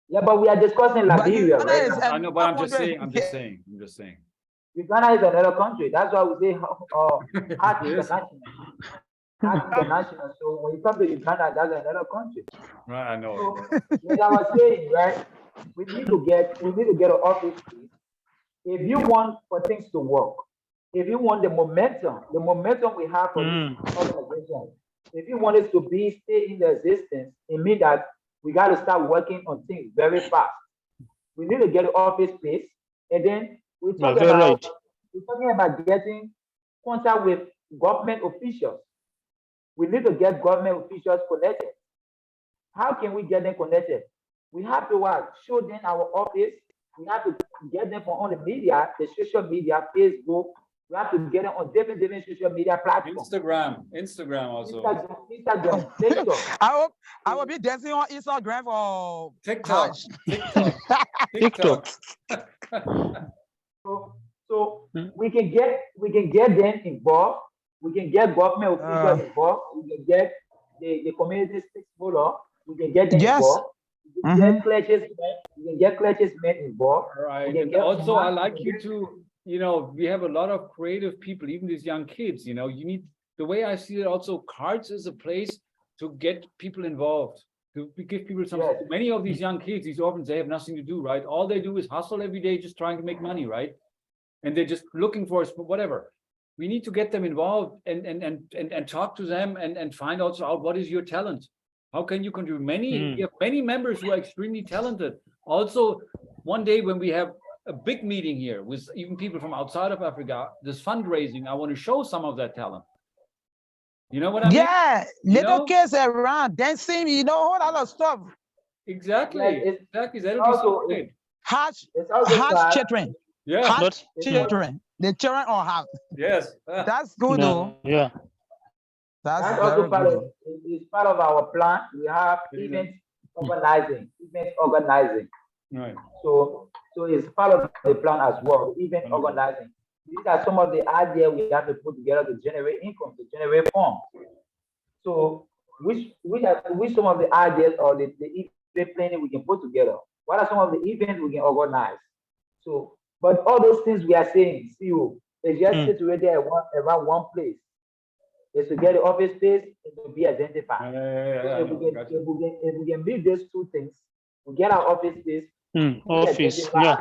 Speaker 3: Yeah, but we are discussing Liberia, right?
Speaker 1: I know, but I'm just saying.
Speaker 3: Uganda is another country. That's why we say Heart
Speaker 1: Yes.
Speaker 3: International. Heart International. So when you come to Uganda, that's another country.
Speaker 1: I know.
Speaker 3: So as I was saying, right, we need to get an office space. If you want for things to work, if you want the momentum we have for this organization, if you want it to stay in existence, it means that we got to start working on things very fast. We need to get an office space, and then we're talking about getting contact with government officials. We need to get government officials connected. How can we get them connected? We have to show them our office. We have to get them on the media, the social media, Facebook. We have to get them on different social media platforms.
Speaker 1: Instagram also.
Speaker 3: Instagram, TikTok.
Speaker 6: I will be dancing on Instagram for
Speaker 1: TikTok.
Speaker 3: So we can get them involved. We can get government officials involved. We can get the community stakeholder. We can get them involved. We can get clergy's men involved.
Speaker 1: Right. And also, I like you to, we have a lot of creative people, even these young kids, you need, the way I see it also, Hearts is a place to get people involved, to give people something. Yes. Many of these young kids, these orphans, they have nothing to do, right? All they do is hustle every day, just trying to make money, right? And they're just looking for whatever. We need to get them involved and talk to them and find also out what is your talent. How can you contribute? We have many members who are extremely talented. Also, one day when we have a big meeting here with even people from outside of Africa, this fundraising, I want to show some of that talent. You know what I mean?
Speaker 6: Yeah, little kids around dancing, a whole lot of stuff.
Speaker 1: Exactly. Exactly. That'll be so great.
Speaker 6: Hearts children.
Speaker 1: Yeah.
Speaker 6: Hearts children. The children all have.
Speaker 1: Yes.
Speaker 6: That's good though.
Speaker 7: Yeah.
Speaker 3: That's also it's part of our plan. We have event organizing.
Speaker 1: Right.
Speaker 3: So it's part of the plan as well, event organizing. These are some of the ideas we have to put together to generate income, to generate funds. So which some of the ideas or the event planning we can put together? What are some of the events we can organize? So, but all those things we are saying, CEO, is just situated around one place. Is to get the office space and to be identified. If we can build those two things, we get our office space.
Speaker 7: Office, yeah.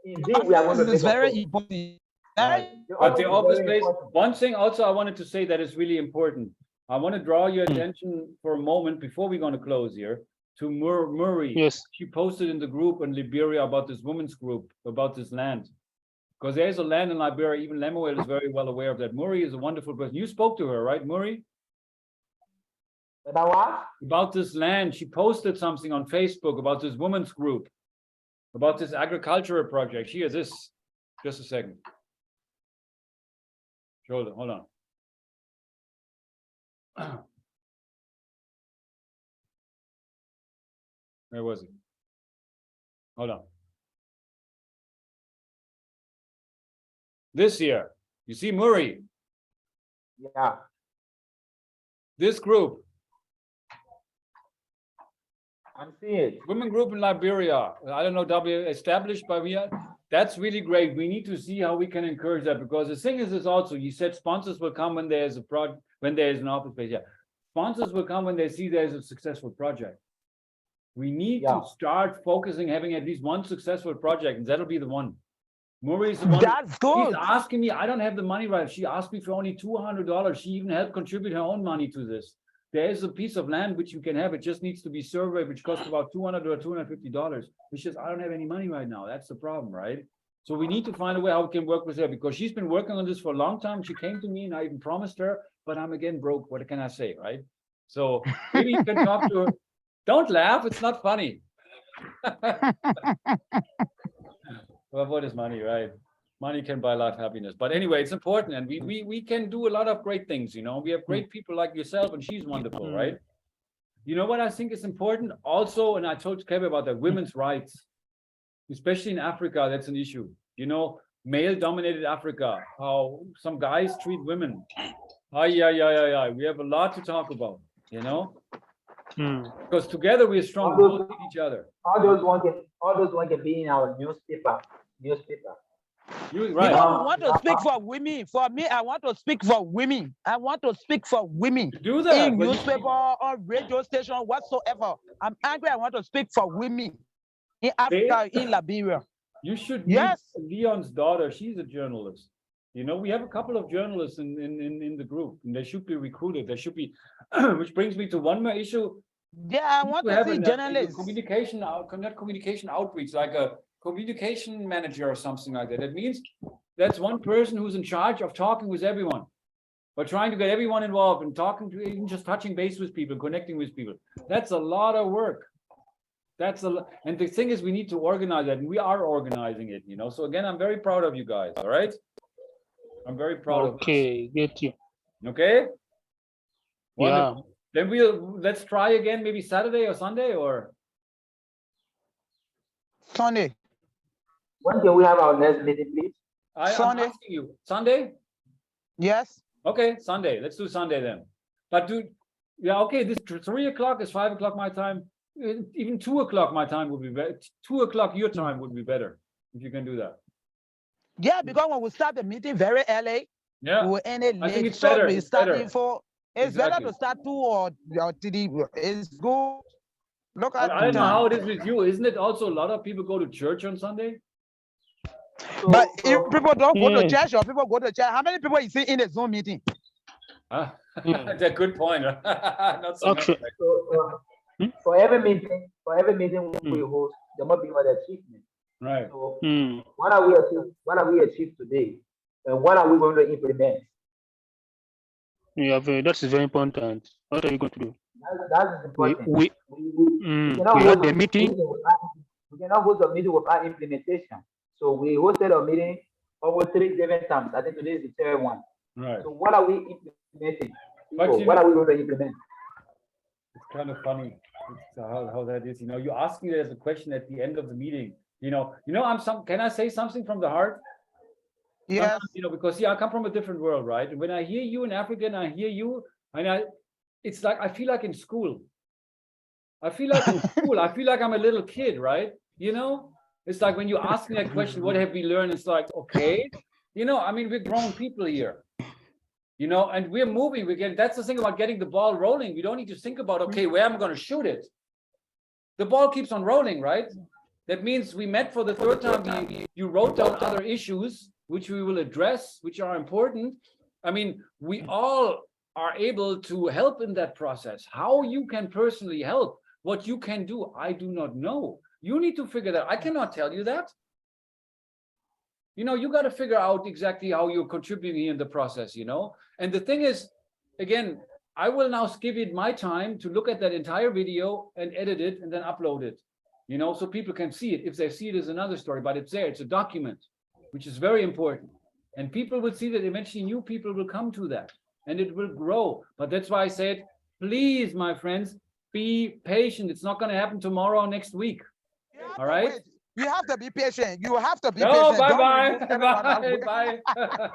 Speaker 3: Indeed, we are going to
Speaker 6: very important.
Speaker 1: But the office space, one thing also I wanted to say that is really important. I want to draw your attention for a moment before we're going to close here to Murray.
Speaker 7: Yes.
Speaker 1: She posted in the group in Liberia about this women's group, about this land. Because there's a land in Liberia, even Lemuel is very well aware of that. Murray is a wonderful person. You spoke to her, right, Murray?
Speaker 3: About what?
Speaker 1: About this land. She posted something on Facebook about this women's group, about this agricultural project. Here, this. Just a second. Hold on. Where was it? Hold on. This year, you see Murray.
Speaker 3: Yeah.
Speaker 1: This group.
Speaker 3: I'm seeing it.
Speaker 1: Women group in Liberia. I don't know, established by we. That's really great. We need to see how we can encourage that, because the thing is also, you said sponsors will come when there's a project, when there's an office space. Yeah. Sponsors will come when they see there's a successful project. We need to start focusing, having at least one successful project, and that'll be the one. Murray's the one.
Speaker 6: That's good.
Speaker 1: She's asking me, I don't have the money right. She asked me for only $200. She even helped contribute her own money to this. There is a piece of land which you can have. It just needs to be surveyed, which costs about $200 or $250. It's just, I don't have any money right now. That's the problem, right? So we need to find a way how we can work with her, because she's been working on this for a long time. She came to me and I even promised her, but I'm again broke. What can I say, right? So maybe you can talk to her. Don't laugh. It's not funny. Well, what is money, right? Money can buy life happiness. But anyway, it's important. And we can do a lot of great things, We have great people like yourself, and she's wonderful, right? You know what I think is important also, and I told Kevin about that, women's rights, especially in Africa, that's an issue. Male-dominated Africa, how some guys treat women. We have a lot to talk about, Because together we're strong, we each other.
Speaker 3: All those one can be in our newspaper.
Speaker 1: You right.
Speaker 6: Because we want to speak for women. For me, I want to speak for women. I want to speak for women.
Speaker 1: Do that.
Speaker 6: In newspaper or radio station, whatsoever. I'm angry. I want to speak for women in Africa, in Liberia.
Speaker 1: You should meet Leon's daughter. She's a journalist. You know, we have a couple of journalists in the group, and they should be recruited. They should be, which brings me to one more issue.
Speaker 6: Yeah, I want to see journalists.
Speaker 1: Communication, not communication outreach, like a communication manager or something like that. That means that's one person who's in charge of talking with everyone, but trying to get everyone involved and talking to, even just touching base with people, connecting with people. That's a lot of work. And the thing is, we need to organize that, and we are organizing it, you know. So again, I'm very proud of you guys. All right, I'm very proud of.
Speaker 7: Okay, get you.
Speaker 1: Okay.
Speaker 7: Yeah.
Speaker 1: Then let's try again, maybe Saturday or Sunday or
Speaker 6: Sunday.
Speaker 3: When can we have our next meeting, please?
Speaker 1: I'm asking you. Sunday?
Speaker 6: Yes.
Speaker 1: Okay, Sunday. Let's do Sunday then. But okay, this 3 o'clock is 5 o'clock my time. Even 2 o'clock my time would be better. 2 o'clock your time would be better if you can do that.
Speaker 6: Yeah, because when we start the meeting very early,
Speaker 1: yeah,
Speaker 6: we'll end it late.
Speaker 1: I think it's better.
Speaker 6: It's better to start 2 or 3. It's good. Look at
Speaker 1: I don't know how it is with you. Isn't it also a lot of people go to church on Sunday?
Speaker 6: But if people don't go to church or people go to church, how many people you see in the Zoom meeting?
Speaker 1: That's a good point. Not so much.
Speaker 3: For every meeting we host, there must be an achievement.
Speaker 1: Right.
Speaker 3: So what are we achieved today? And what are we going to implement?
Speaker 7: Yeah, that's very important. What are you going to do?
Speaker 3: That's important.
Speaker 7: We have the meeting.
Speaker 3: We cannot host a meeting without implementation. So we hosted a meeting over 3 different times. I think today is the 3rd one.
Speaker 1: Right.
Speaker 3: So what are we implementing?
Speaker 1: What
Speaker 3: are we going to implement?
Speaker 1: It's kind of funny how that is. You know, you ask me as a question at the end of the meeting. You know, can I say something from the heart?
Speaker 6: Yes.
Speaker 1: You know, because I come from a different world, right? And when I hear you in Africa and I hear you, it's like I feel like in school. I feel like I'm a little kid, right? You know, it's like when you ask me that question, what have we learned? It's like, okay, you know, I mean, we're grown people here, you know, and we're moving. That's the thing about getting the ball rolling. We don't need to think about, okay, where am I going to shoot it? The ball keeps on rolling, right? That means we met for the 3rd time. You wrote down other issues which we will address, which are important. I mean, we all are able to help in that process. How you can personally help, what you can do, I do not know. You need to figure that. I cannot tell you that. You know, you got to figure out exactly how you're contributing in the process, you know. And the thing is, again, I will now give it my time to look at that entire video and edit it and then upload it, you know, so people can see it. If they see it is another story, but it's there. It's a document, which is very important. And people will see that eventually new people will come to that and it will grow. But that's why I said, please, my friends, be patient. It's not going to happen tomorrow or next week. All right.
Speaker 6: Wait. You have to be patient. You have to be
Speaker 1: no,
Speaker 6: patient.
Speaker 1: Bye. Bye.